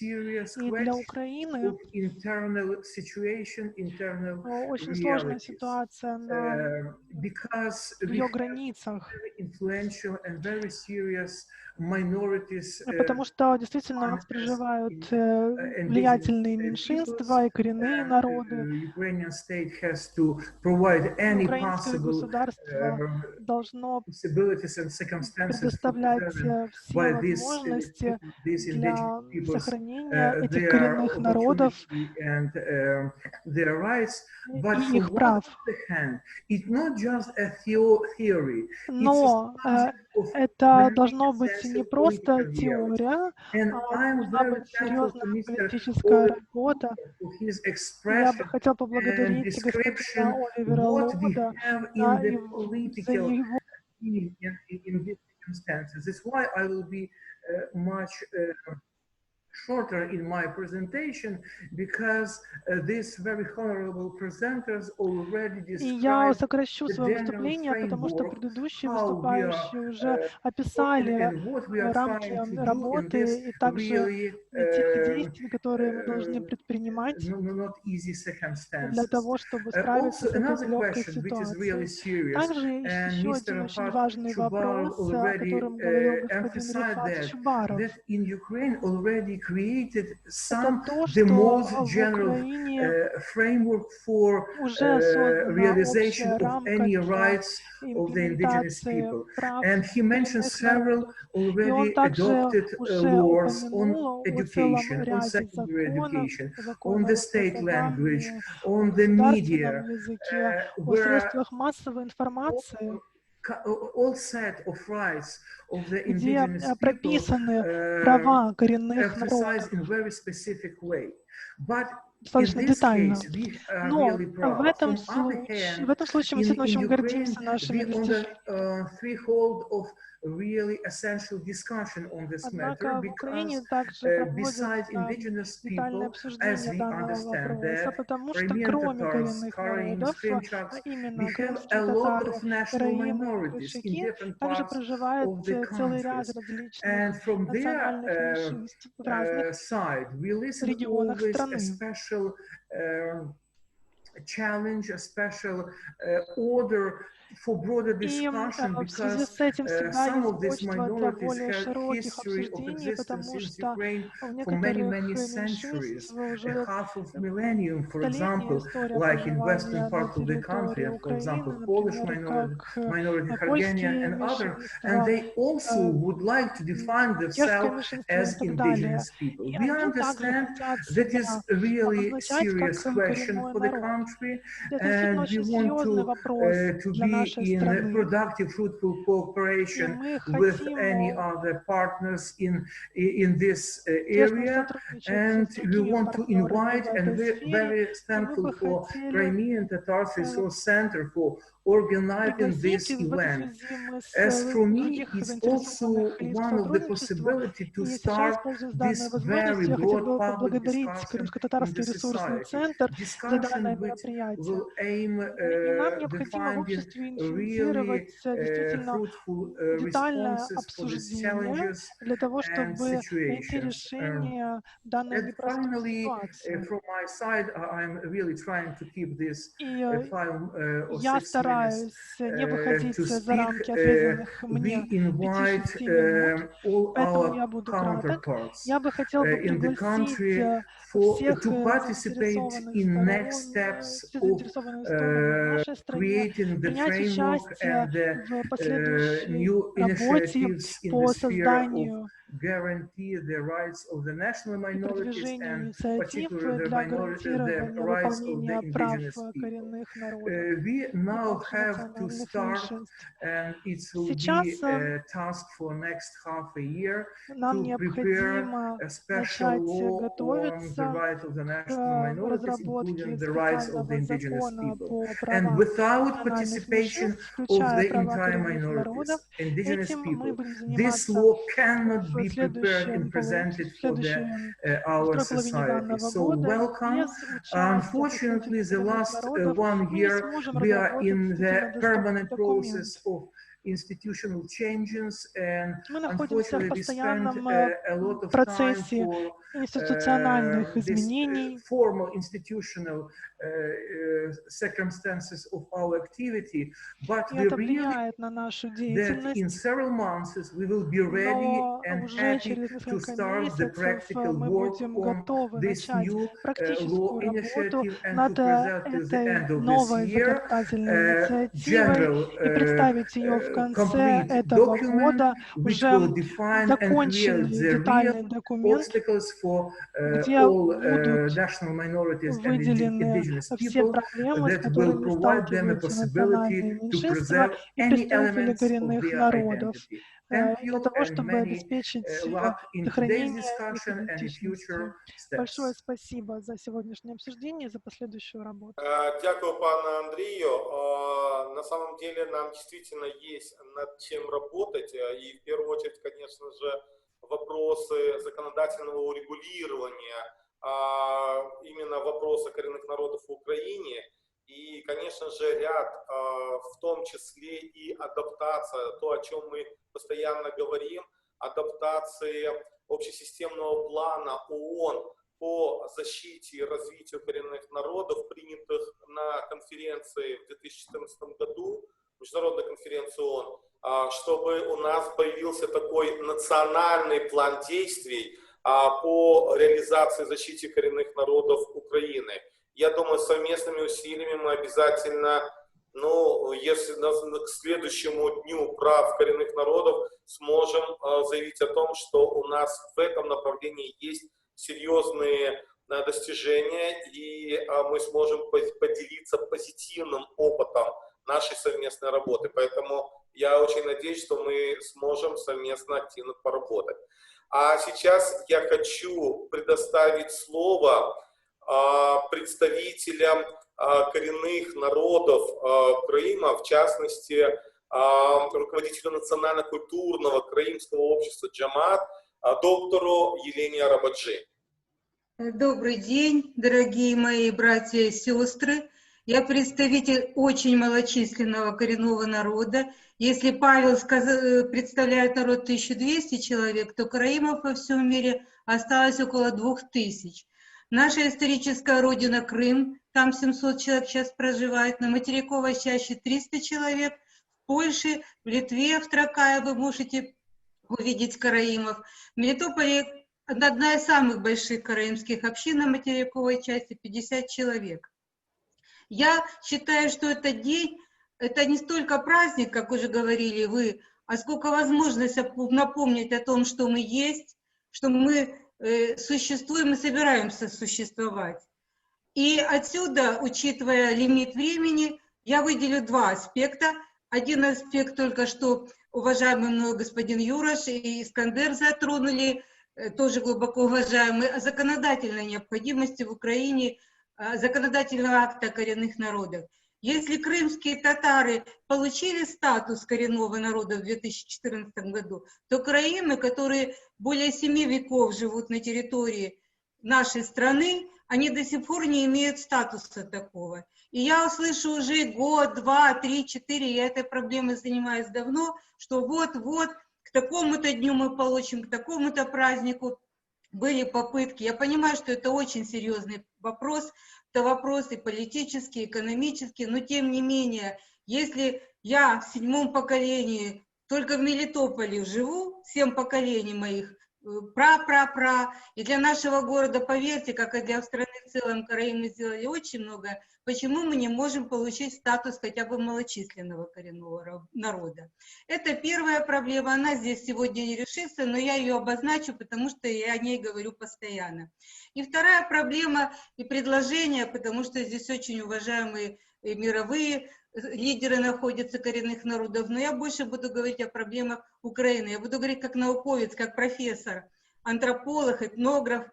для Украины очень сложная ситуация в ее границах. minorities, Потому что действительно у нас проживают влиятельные меньшинства и коренные народы. Ukrainian state has to provide any Украинское possible государство должно possibilities and circumstances предоставлять все by возможности these для indigenous peoples сохранения этих their коренных народов opportunity and their rights, but и for их one прав. hand, it's not just a theory. Но это должно быть не просто теория, а должна быть серьезная политическая работа. Я бы хотел поблагодарить господина Оливера Лода за его in these circumstances. That's why I will be much shorter in my presentation, because these very honorable presenters already И я described сокращу свое выступление, потому что предыдущие выступающие уже описали рамки работы и также тех действий, которые мы должны предпринимать для того, чтобы справиться с этой нелегкой ситуацией. Также еще один очень важный вопрос, о котором говорил господин Рифат Чубаров. Created Это some то, the что most в general Украине framework for уже создана realization общая of рамка any для rights of the indigenous имплементации people. прав And he mentioned коренных several народов. И он already также adopted уже laws on упомянул о целом education, on ряде secondary законов, education, on законов the о state language, образовании, о on the media, государственном языке, о where средствах массовой информации, all set of rights of the где indigenous people прописаны права коренных emphasized народов in very specific way. But достаточно детально. Но really в этом случае мы действительно очень гордимся нашими достижениями. Really essential discussion on this matter, Однако в Украине because также проводится детальное обсуждение данного вопроса, потому что кроме коренных народов, а именно крымские татары, караимы и крымчаки, также проживает целый ряд различных национальных меньшинств в разных регионах страны. Challenge, a special order for broader discussion, в связи because с этим всегда some есть of these почва для более minorities have широких history of обсуждений, потому existence in что Ukraine в for некоторых many centuries, меньшинств a уже half of millennium, for столетняя example, история like in western проживания part на of the country, территории for example, Украины, Polish например, minority, как Hungarian польские and other, меньшинства, and they also would like to define чешское themselves меньшинство и as так далее. indigenous people. И We они также understand хотят that is себя really обозначать serious как question коренной for the народ. country, Это действительно and we очень want серьезный вопрос to для be нашей in страны. productive, fruitful И cooperation мы with хотим any other partners in this тесно area, сотрудничать and с we другими want to партнерами invite, в and этой we're сфере, very и мы thankful бы for хотели Crimean Tatars Resource Center for organizing this пригласить, и в этой event. связи мы As с for me, других it's заинтересованных also лиц к one of the сотрудничеству. possibility to И сейчас, start пользуясь this данной very возможностью, я хотел broad бы public поблагодарить discussion in Крымско-татарский the ресурсный society. центр за данное Discussion which мероприятие. will aim И нам необходимо в define обществе really инициировать действительно fruitful детальное responses for these обсуждение challenges для того, and чтобы найти situations. решение данной And непростой finally, ситуации. from my side, I'm really trying to keep this И 5 or 6 я minutes стараюсь не выходить to за speak. рамки отведенных We мне invite 5-6 минут, all поэтому я our буду краток. counterparts Я бы хотел бы in the пригласить country всех to participate заинтересованных in сторон, next steps все of заинтересованные стороны в нашей стране, creating the принять framework участие and the в последующей new работе initiatives in по the sphere of созданию guarantee the rights of the national и minorities продвижению and инициатив particularly для the гарантирования rights of the выполнения прав indigenous people. коренных народов We и now также have to национальных start, меньшинств. and it will Сейчас be a task for next half a year нам to prepare необходимо a special начать law on the готовиться rights of the к national minorities, разработке including the rights of the специального indigenous закона people. по And правам without национальных participation меньшинств, of включая the права entire коренных minorities, народов. indigenous Этим мы people, будем this заниматься law cannot в be prepared and presented for our второй половине society. данного So года. welcome. Без участия Unfortunately, the представителей last народов 1 мы не year сможем we are разработать in the действительно достойный permanent документ. process of institutional changes, and Мы находимся в unfortunately we spend постоянном a lot of time процессе for институциональных this изменений. formal institutional circumstances of our activity, but И we это really влияет на нашу that in деятельность, several months we will be ready но and уже happy через to несколько start the месяцев practical мы work будем on готовы this начать new практическую law работу initiative and над to present to the этой end of this новой year законодательной инициативой general и представить ее в конце complete этого document года, which уже will define and create законченный the real детальный документ, obstacles for где all будут national minorities and выделены indigenous все people проблемы, с that will которыми provide them a сталкиваются possibility национальные to меньшинства preserve и any представители elements of коренных their народов, identity. Thank для you того, and чтобы many обеспечить luck in today's сохранение их discussion and in future идентичности. Большое steps. спасибо за сегодняшнее обсуждение и за последующую работу. Дякую, пане Андрію. На самом деле нам действительно есть над чем работать. И в первую очередь, конечно же, вопросы законодательного урегулирования, именно вопросы коренных народов в Украине. И, конечно же, ряд, в том числе и адаптация, то, о чем мы постоянно говорим, адаптация общесистемного плана ООН по защите и развитию коренных народов, принятых на конференции в 2014 году, международной конференции ООН, чтобы у нас появился такой национальный план действий по реализации и защите коренных народов Украины. Я думаю, совместными усилиями мы обязательно, если к следующему дню прав коренных народов сможем заявить о том, что у нас в этом направлении есть серьезные достижения, и мы сможем поделиться позитивным опытом нашей совместной работы. Поэтому я очень надеюсь, что мы сможем совместно активно поработать. А сейчас я хочу предоставить слово представителям коренных народов Крыма, в частности, руководителю национально-культурного крымского общества «Джамат», доктору Елене Арабаджи. Добрый день, дорогие мои братья и сестры. Я представитель очень малочисленного коренного народа. Если Павел представляет народ 1200 человек, то караимов во всем мире осталось около 2000. Наша историческая родина Крым, там 700 человек сейчас проживает, на материковой чаще 300 человек, в Польше, в Литве, в Тракае вы можете увидеть караимов. В Мелитополе одна из самых больших караимских общин на материковой части, 50 человек. Я считаю, что этот день, это не столько праздник, как уже говорили вы, а сколько возможность напомнить о том, что мы есть, что мы существуем и собираемся существовать. И отсюда, учитывая лимит времени, я выделю два аспекта. Один аспект только что уважаемый мной господин Юраш и Искандер затронули, тоже глубоко уважаемый, о законодательной необходимости в Украине законодательного акта о коренных народах. Если крымские татары получили статус коренного народа в 2014 году, то караимы, которые более 7 веков живут на территории нашей страны, они до сих пор не имеют статуса такого. И я услышу уже год, 2, 3, 4, я этой проблемой занимаюсь давно, что вот-вот к такому-то дню мы получим, к такому-то празднику были попытки. Я понимаю, что это очень серьезный вопрос, это вопросы политические, экономические, но тем не менее, если я в 7-м поколении только в Мелитополе живу, 7 поколений моих, пра-пра-пра, и для нашего города, поверьте, как и для страны в целом, караимы сделали очень много, почему мы не можем получить статус хотя бы малочисленного коренного народа? Это первая проблема, она здесь сегодня не решится, но я ее обозначу, потому что я о ней говорю постоянно. И вторая проблема и предложение, потому что здесь очень уважаемые мировые лидеры находятся коренных народов, но я больше буду говорить о проблемах Украины. Я буду говорить как науковец, как профессор, антрополог, этнограф,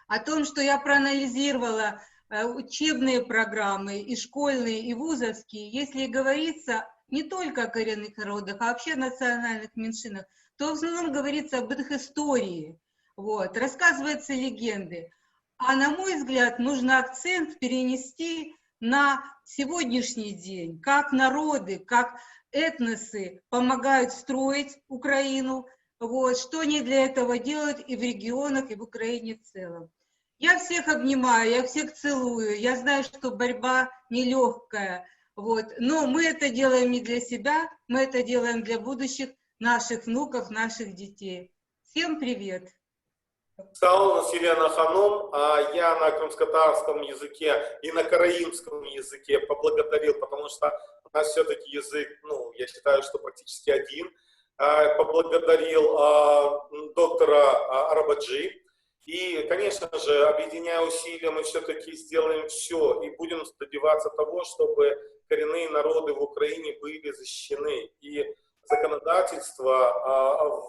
о том, что я проанализировала учебные программы, и школьные, и вузовские. Если говорится не только о коренных народах, а вообще о национальных меньшинах, то в основном говорится об их истории. Вот, рассказываются легенды. А на мой взгляд, нужно акцент перенести на сегодняшний день, как народы, как этносы помогают строить Украину, вот, что они для этого делают и в регионах, и в Украине в целом. Я всех обнимаю, я всех целую, я знаю, что борьба нелегкая, вот, но мы это делаем не для себя, мы это делаем для будущих наших внуков, наших детей. Всем привет! Sağ olun Сирена Ханум. Я на крымско-татарском языке и на караимском языке поблагодарил, потому что у нас все-таки язык, ну, я считаю, что практически один. Поблагодарил доктора Арабаджи. И, конечно же, объединяя усилия, мы все-таки сделаем все и будем добиваться того, чтобы коренные народы в Украине были защищены. И законодательство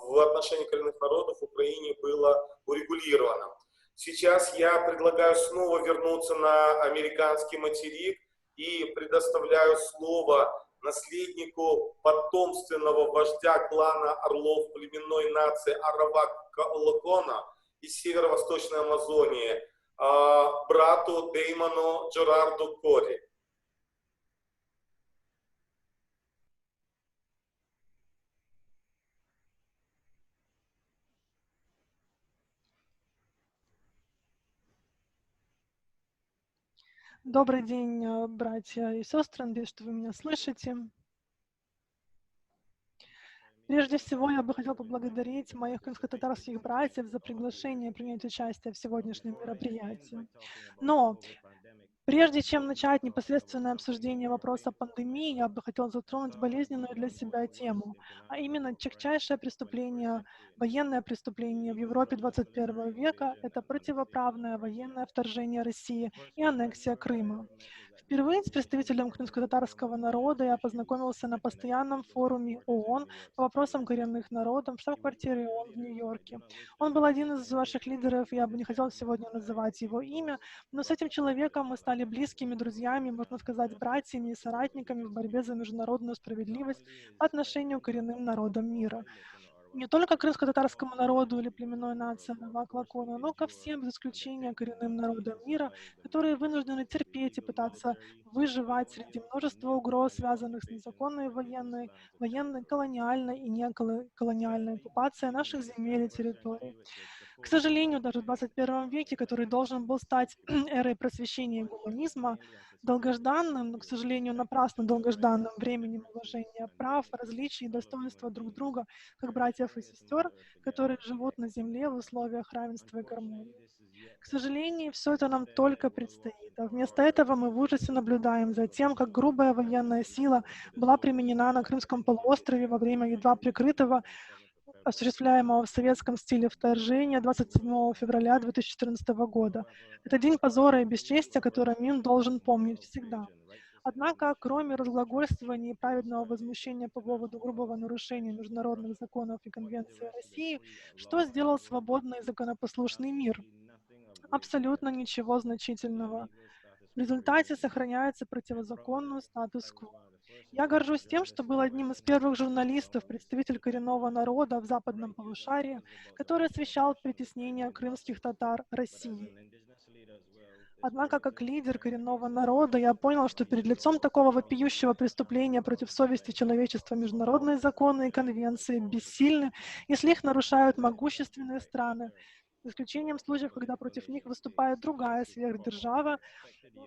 в отношении коренных народов в Украине было урегулировано. Сейчас я предлагаю снова вернуться на американский материк и предоставляю слово наследнику потомственного вождя клана орлов племенной нации Аравак-Локона из северо-восточной Амазонии, брату Деймону Джерарду Кори. Добрый день, братья и сестры, надеюсь, что вы меня слышите. Прежде всего, я бы хотела поблагодарить моих крымско-татарских братьев за приглашение принять участие в сегодняшнем мероприятии. Но прежде чем начать непосредственное обсуждение вопроса пандемии, я бы хотела затронуть болезненную для себя тему, а именно тягчайшее преступление, военное преступление в Европе 21 века — это противоправное военное вторжение России и аннексия Крыма. Впервые с представителем крымско-татарского народа я познакомился на постоянном форуме ООН по вопросам коренных народов в штаб-квартире ООН в Нью-Йорке. Он был один из ваших лидеров, я бы не хотела сегодня называть его имя, но с этим человеком мы стали близкими друзьями, можно сказать, братьями и соратниками в борьбе за международную справедливость по отношению к коренным народам мира. Не только крымско-татарскому народу или племенной нации Аравак-Локона, но ко всем, без исключения, коренным народам мира, которые вынуждены терпеть и пытаться выживать среди множества угроз, связанных с незаконной военной, колониальной и неколониальной оккупацией наших земель и территорий. К сожалению, даже в 21 веке, который должен был стать эрой просвещения и гуманизма, долгожданным, но, к сожалению, напрасно долгожданным временем уважения прав, различий и достоинства друг друга, как братьев и сестер, которые живут на земле в условиях равенства и гармонии. К сожалению, все это нам только предстоит, а вместо этого мы в ужасе наблюдаем за тем, как грубая военная сила была применена на Крымском полуострове во время едва прикрытого, осуществляемого в советском стиле вторжения 27 февраля 2014 года. Это день позора и бесчестия, который МИН должен помнить всегда. Однако, кроме разглагольствования и праведного возмущения по поводу грубого нарушения международных законов и конвенции России, что сделал свободный и законопослушный мир? Абсолютно ничего значительного. В результате сохраняется противозаконный статус-кво. Я горжусь тем, что был одним из первых журналистов, представитель коренного народа в западном полушарии, который освещал притеснение крымских татар России. Однако, как лидер коренного народа, я понял, что перед лицом такого вопиющего преступления против совести человечества международные законы и конвенции бессильны, если их нарушают могущественные страны, за исключением случаев, когда против них выступает другая сверхдержава,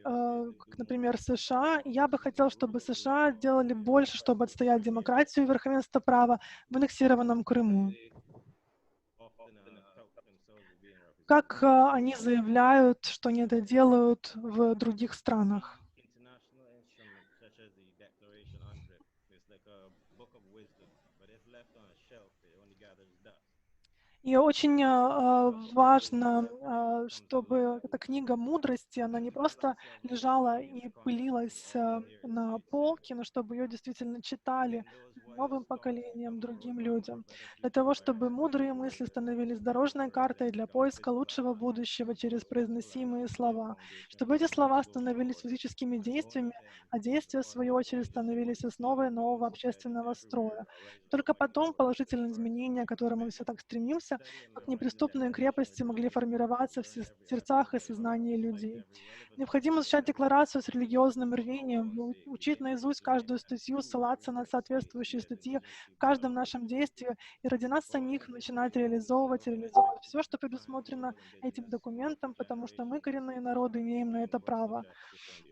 как, например, США. Я бы хотел, чтобы США делали больше, чтобы отстоять демократию и верховенство права в аннексированном Крыму. Как они заявляют, что они это делают в других странах. И очень важно, чтобы эта книга мудрости, она не просто лежала и пылилась на полке, но чтобы ее действительно читали новым поколениям, другим людям, для того, чтобы мудрые мысли становились дорожной картой для поиска лучшего будущего через произносимые слова, чтобы эти слова становились физическими действиями, а действия, в свою очередь, становились основой нового общественного строя. Только потом положительные изменения, к которым мы все так стремимся, как неприступные крепости, могли формироваться в сердцах и сознании людей. Необходимо изучать декларацию с религиозным рвением, учить наизусть каждую статью, ссылаться на соответствующие статьи в каждом нашем действии и ради нас самих начинать реализовывать все, что предусмотрено этим документом, потому что мы, коренные народы, имеем на это право.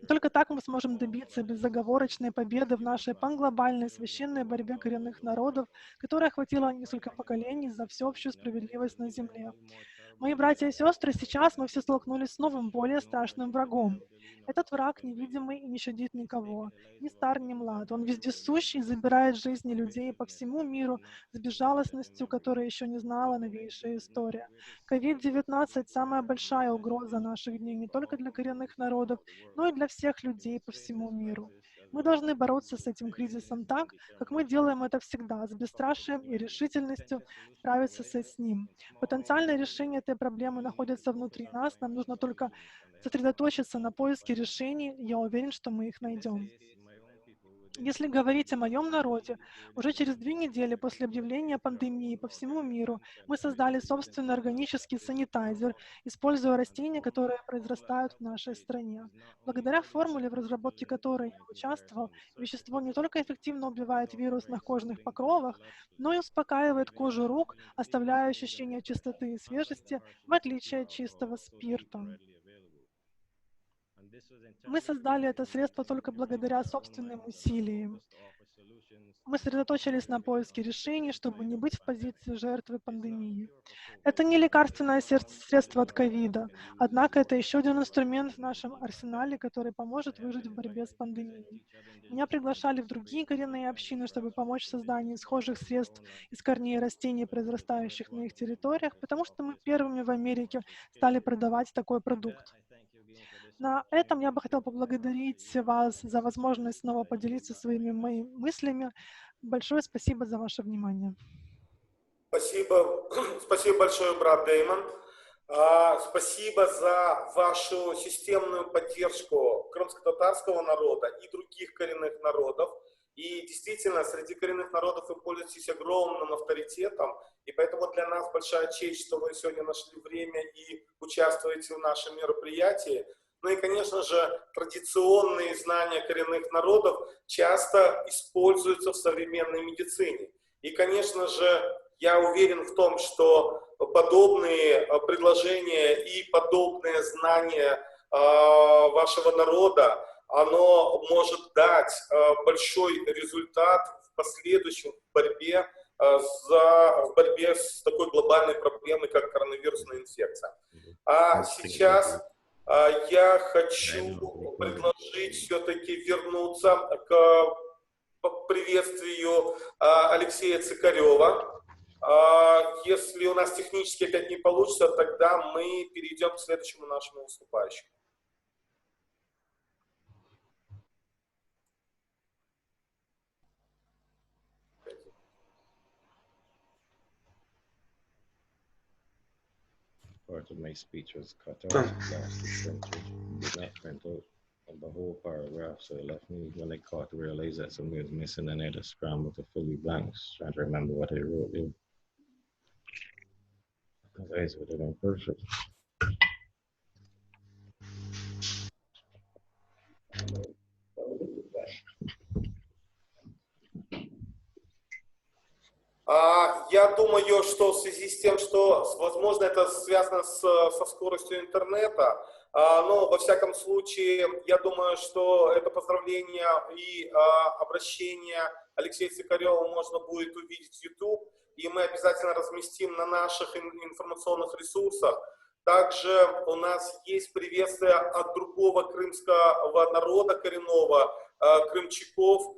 Только так мы сможем добиться безоговорочной победы в нашей панглобальной священной борьбе коренных народов, которая охватила несколько поколений за всеобщую справедливость на земле. Мои братья и сестры, сейчас мы все столкнулись с новым, более страшным врагом. Этот враг невидимый и не щадит никого, ни стар, ни млад. Он вездесущий и забирает жизни людей по всему миру с безжалостностью, которой еще не знала новейшая история. COVID-19 – самая большая угроза наших дней не только для коренных народов, но и для всех людей по всему миру. Мы должны бороться с этим кризисом так, как мы делаем это всегда, с бесстрашием и решительностью справиться с ним. Потенциальное решение этой проблемы находится внутри нас, нам нужно только сосредоточиться на поиске решений, и я уверен, что мы их найдем. Если говорить о моем народе, уже через 2 недели после объявления пандемии по всему миру мы создали собственный органический санитайзер, используя растения, которые произрастают в нашей стране. Благодаря формуле, в разработке которой я участвовал, вещество не только эффективно убивает вирус на кожных покровах, но и успокаивает кожу рук, оставляя ощущение чистоты и свежести, в отличие от чистого спирта. Мы создали это средство только благодаря собственным усилиям. Мы сосредоточились на поиске решений, чтобы не быть в позиции жертвы пандемии. Это не лекарственное средство от ковида, однако это еще один инструмент в нашем арсенале, который поможет выжить в борьбе с пандемией. Меня приглашали в другие коренные общины, чтобы помочь в создании схожих средств из корней растений, произрастающих на их территориях, потому что мы первыми в Америке стали продавать такой продукт. На этом я бы хотел поблагодарить вас за возможность снова поделиться своими моими мыслями. Большое спасибо за ваше внимание. Спасибо, спасибо большое, брат Дэймон. Спасибо за вашу системную поддержку крымско-татарского народа и других коренных народов. И действительно, среди коренных народов вы пользуетесь огромным авторитетом, и поэтому для нас большая честь, что вы сегодня нашли время и участвуете в нашем мероприятии. Ну и, конечно же, традиционные знания коренных народов часто используются в современной медицине. И, конечно же, я уверен в том, что подобные предложения и подобные знания вашего народа, оно может дать большой результат в последующем в борьбе с такой глобальной проблемой, как коронавирусная инфекция. А сейчас я хочу предложить все-таки вернуться к приветствию Алексея Цикарева. Если у нас технически опять не получится, тогда мы перейдем к следующему нашему выступающему. Part of my speech was cut off last sentence, did not print out of the whole paragraph, so it left me, when I caught to realize that something was missing, and I had to scramble to fill the blanks, trying to remember what I wrote there. Because I was with it on perfect. Я думаю, что в связи с тем, что, возможно, это связано со скоростью интернета, но, во всяком случае, я думаю, что это поздравление и обращение Алексея Цикарева можно будет увидеть в YouTube, и мы обязательно разместим на наших информационных ресурсах. Также у нас есть приветствие от другого крымского народа коренного, крымчаков,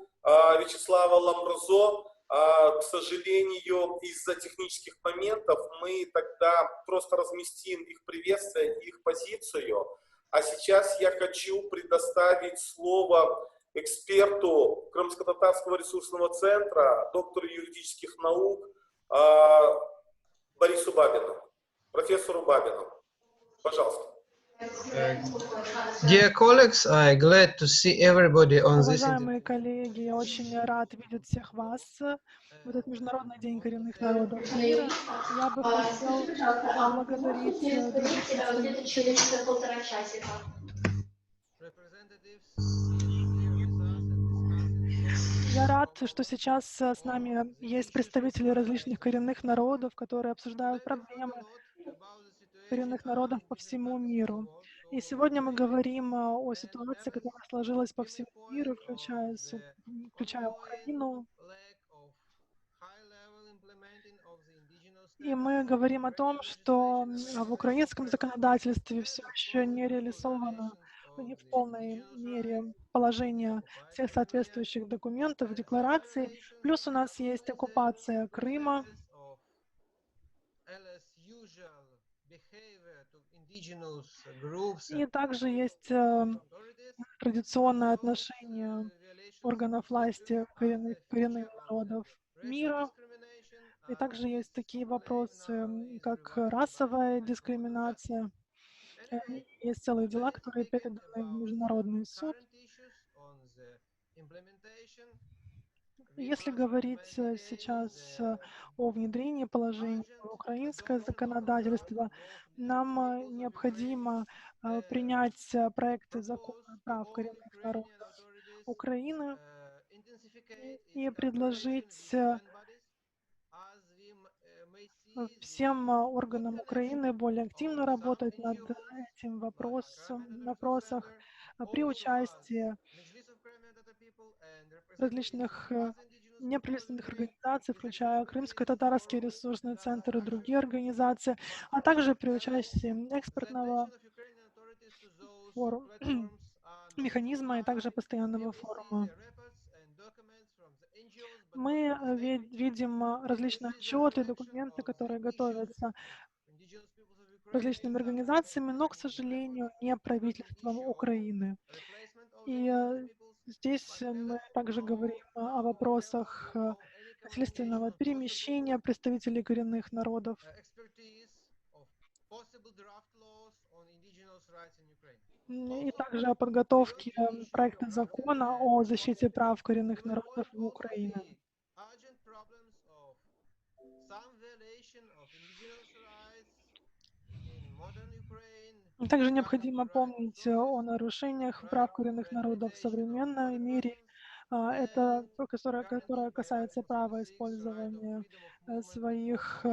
Вячеслава Ламрозо. К сожалению, из-за технических моментов мы тогда просто разместим их приветствие, их позицию. А сейчас я хочу предоставить слово эксперту Крымско-Татарского ресурсного центра, доктору юридических наук Борису Бабину, профессору Бабину. Пожалуйста. Dear colleagues, I'm glad to see everybody on this. Уважаемые коллеги, я очень рад видеть всех вас в этот Международный день коренных народов мира. Я бы хотел поблагодарить других представителей. Я рад, что сейчас с нами есть представители различных коренных народов, которые обсуждают проблемы коренных народов по всему миру. И сегодня мы говорим о ситуации, которая сложилась по всему миру, включая Украину. И мы говорим о том, что в украинском законодательстве все еще не реализовано не в полной мере положение всех соответствующих документов, деклараций. Плюс у нас есть оккупация Крыма. И также есть традиционное отношение органов власти коренных народов мира. И также есть такие вопросы, как расовая дискриминация. Есть целые дела, которые переданы в Международный суд. Если говорить сейчас о внедрении положений в украинское законодательство, нам необходимо принять проекты закона прав коренных народов Украины и предложить всем органам Украины более активно работать над этим вопросах при участии различных неправительственных организаций, включая Крымско-Татарский ресурсный центр и другие организации, а также при участии экспертного механизма и также постоянного форума. Мы видим различные отчеты, документы, которые готовятся различными организациями, но, к сожалению, не правительством Украины. И здесь мы также говорим о вопросах насильственного перемещения представителей коренных народов. И также о подготовке проекта закона о защите прав коренных народов в Украине. Также необходимо помнить о нарушениях прав коренных народов в современном мире. Это которое касается права использования своих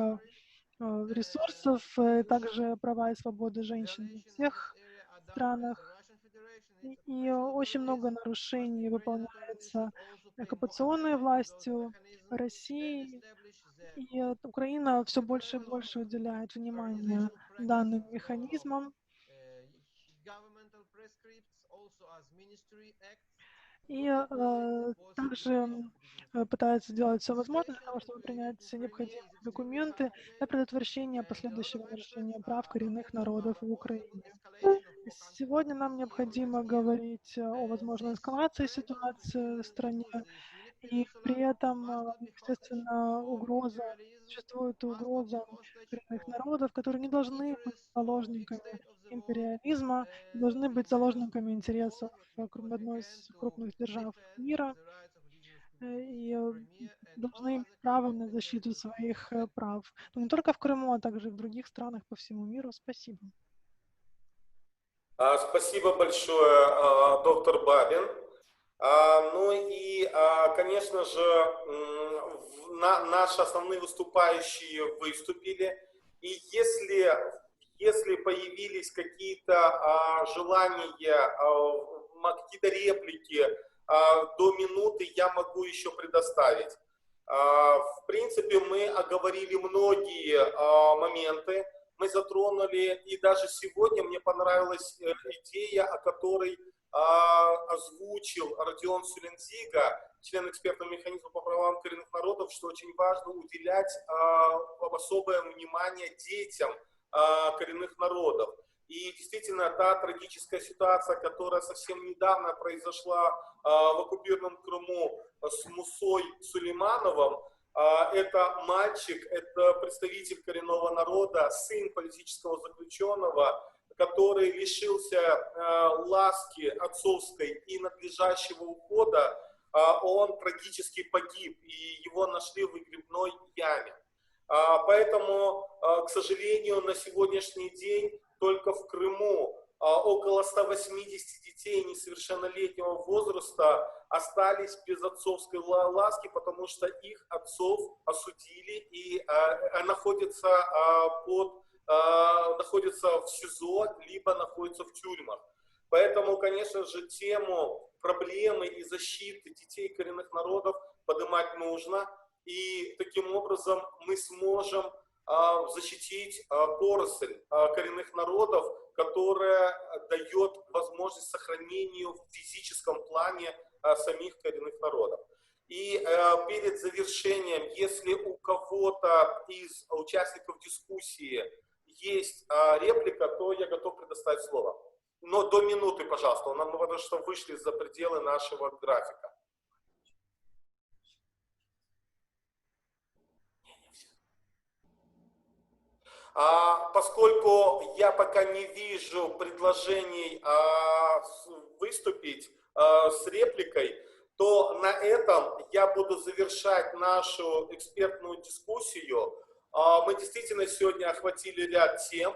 ресурсов, также права и свободы женщин во всех странах. И очень много нарушений выполняется оккупационной властью России. И Украина все больше и больше уделяет внимание данным механизмам. И также пытается делать все возможное для того, чтобы принять необходимые документы для предотвращения последующего нарушения прав коренных народов в Украине. Сегодня нам необходимо говорить о возможной эскалации ситуации в стране, и при этом, естественно, существует угроза коренных народов, которые не должны быть заложниками империализма, не должны быть заложниками интересов одной из крупных держав мира, и должны иметь право на защиту своих прав. Но не только в Крыму, а также и в других странах по всему миру. Спасибо. Спасибо большое, доктор Бабин. Ну и, конечно же, наши основные выступающие выступили. И если появились какие-то желания, какие-то реплики до минуты, я могу еще предоставить. В принципе, мы оговорили многие моменты, мы затронули, и даже сегодня мне понравилась идея, о которой озвучил Родион Сулензига, член экспертного механизма по правам коренных народов, что очень важно уделять особое внимание детям коренных народов. И действительно, та трагическая ситуация, которая совсем недавно произошла в оккупированном Крыму с Мусой Сулеймановым, это мальчик, это представитель коренного народа, сын политического заключенного, который лишился ласки отцовской и надлежащего ухода, он трагически погиб, и его нашли в выгребной яме. Поэтому, к сожалению, на сегодняшний день только в Крыму около 180 детей несовершеннолетнего возраста остались без отцовской ласки, потому что их отцов осудили и находятся в СИЗО, либо находятся в тюрьмах. Поэтому, конечно же, тему проблемы и защиты детей коренных народов поднимать нужно. И таким образом мы сможем защитить поросль коренных народов, которая дает возможность сохранению в физическом плане самих коренных народов. И перед завершением, если у кого-то из участников дискуссии есть реплика, то я готов предоставить слово. Но до минуты, пожалуйста, нам потому что вышли за пределы нашего графика. Поскольку я пока не вижу предложений выступить с репликой, то на этом я буду завершать нашу экспертную дискуссию. Мы действительно сегодня охватили ряд тем.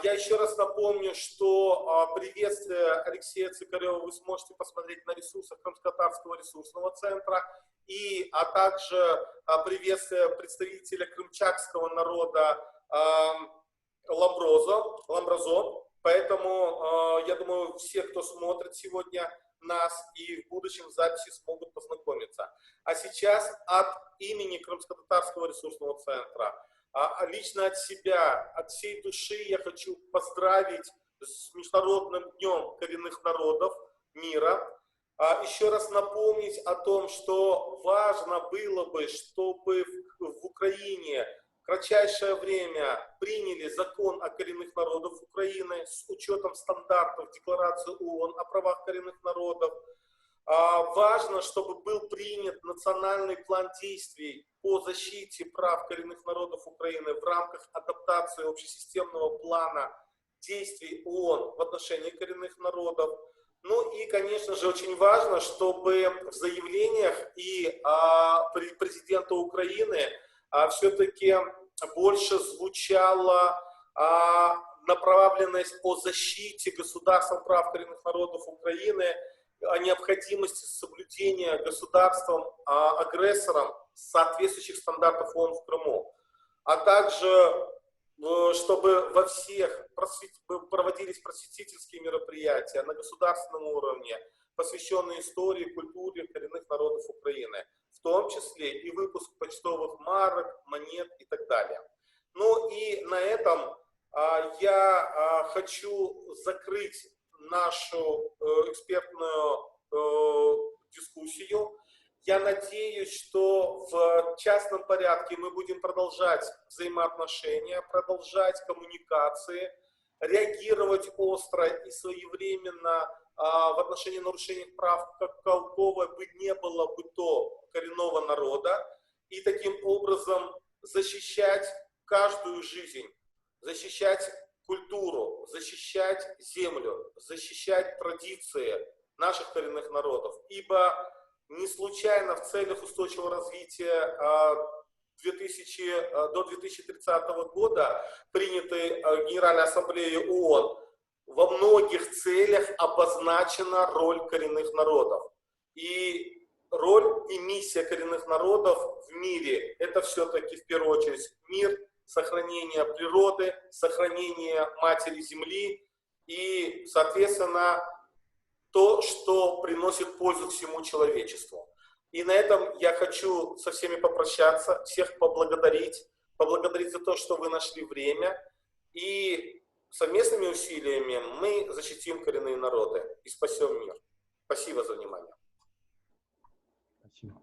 Я еще раз напомню, что приветствие Алексея Цикарева вы сможете посмотреть на ресурсах Крымско-Татарского ресурсного центра, а также приветствие представителя крымчакского народа Ламбразо. Поэтому, я думаю, все, кто смотрит сегодня нас и в будущем записи, смогут познакомиться. А сейчас от имени Крымско-Татарского ресурсного центра, лично от себя, от всей души я хочу поздравить с Международным днем коренных народов мира. Еще раз напомнить о том, что важно было бы, чтобы в Украине в кратчайшее время приняли закон о коренных народах Украины с учетом стандартов Декларации ООН о правах коренных народов. Важно, чтобы был принят национальный план действий по защите прав коренных народов Украины в рамках адаптации общесистемного плана действий ООН в отношении коренных народов. Ну и, конечно же, очень важно, чтобы в заявлениях и президента Украины все-таки больше звучала направленность по защите государством прав коренных народов Украины, о необходимости соблюдения государством-агрессором соответствующих стандартов ООН в Крыму, а также чтобы во всех проводились просветительские мероприятия на государственном уровне, посвященные истории, культуре коренных народов Украины, в том числе и выпуск почтовых марок, монет и так далее. Ну и на этом я хочу закрыть нашу экспертную дискуссию. Я надеюсь, что в частном порядке мы будем продолжать взаимоотношения, продолжать коммуникации, реагировать остро и своевременно в отношении нарушений прав какого бы ни было бы то коренного народа, и таким образом защищать каждую жизнь, защищать культуру, защищать землю, защищать традиции наших коренных народов. Ибо не случайно в целях устойчивого развития до 2030 года, принятой Генеральной Ассамблеей ООН, во многих целях обозначена роль коренных народов. И роль и миссия коренных народов в мире – это все-таки в первую очередь мир, сохранение природы, сохранение матери Земли и, соответственно, то, что приносит пользу всему человечеству. И на этом я хочу со всеми попрощаться, всех поблагодарить за то, что вы нашли время. И совместными усилиями мы защитим коренные народы и спасем мир. Спасибо за внимание. Спасибо.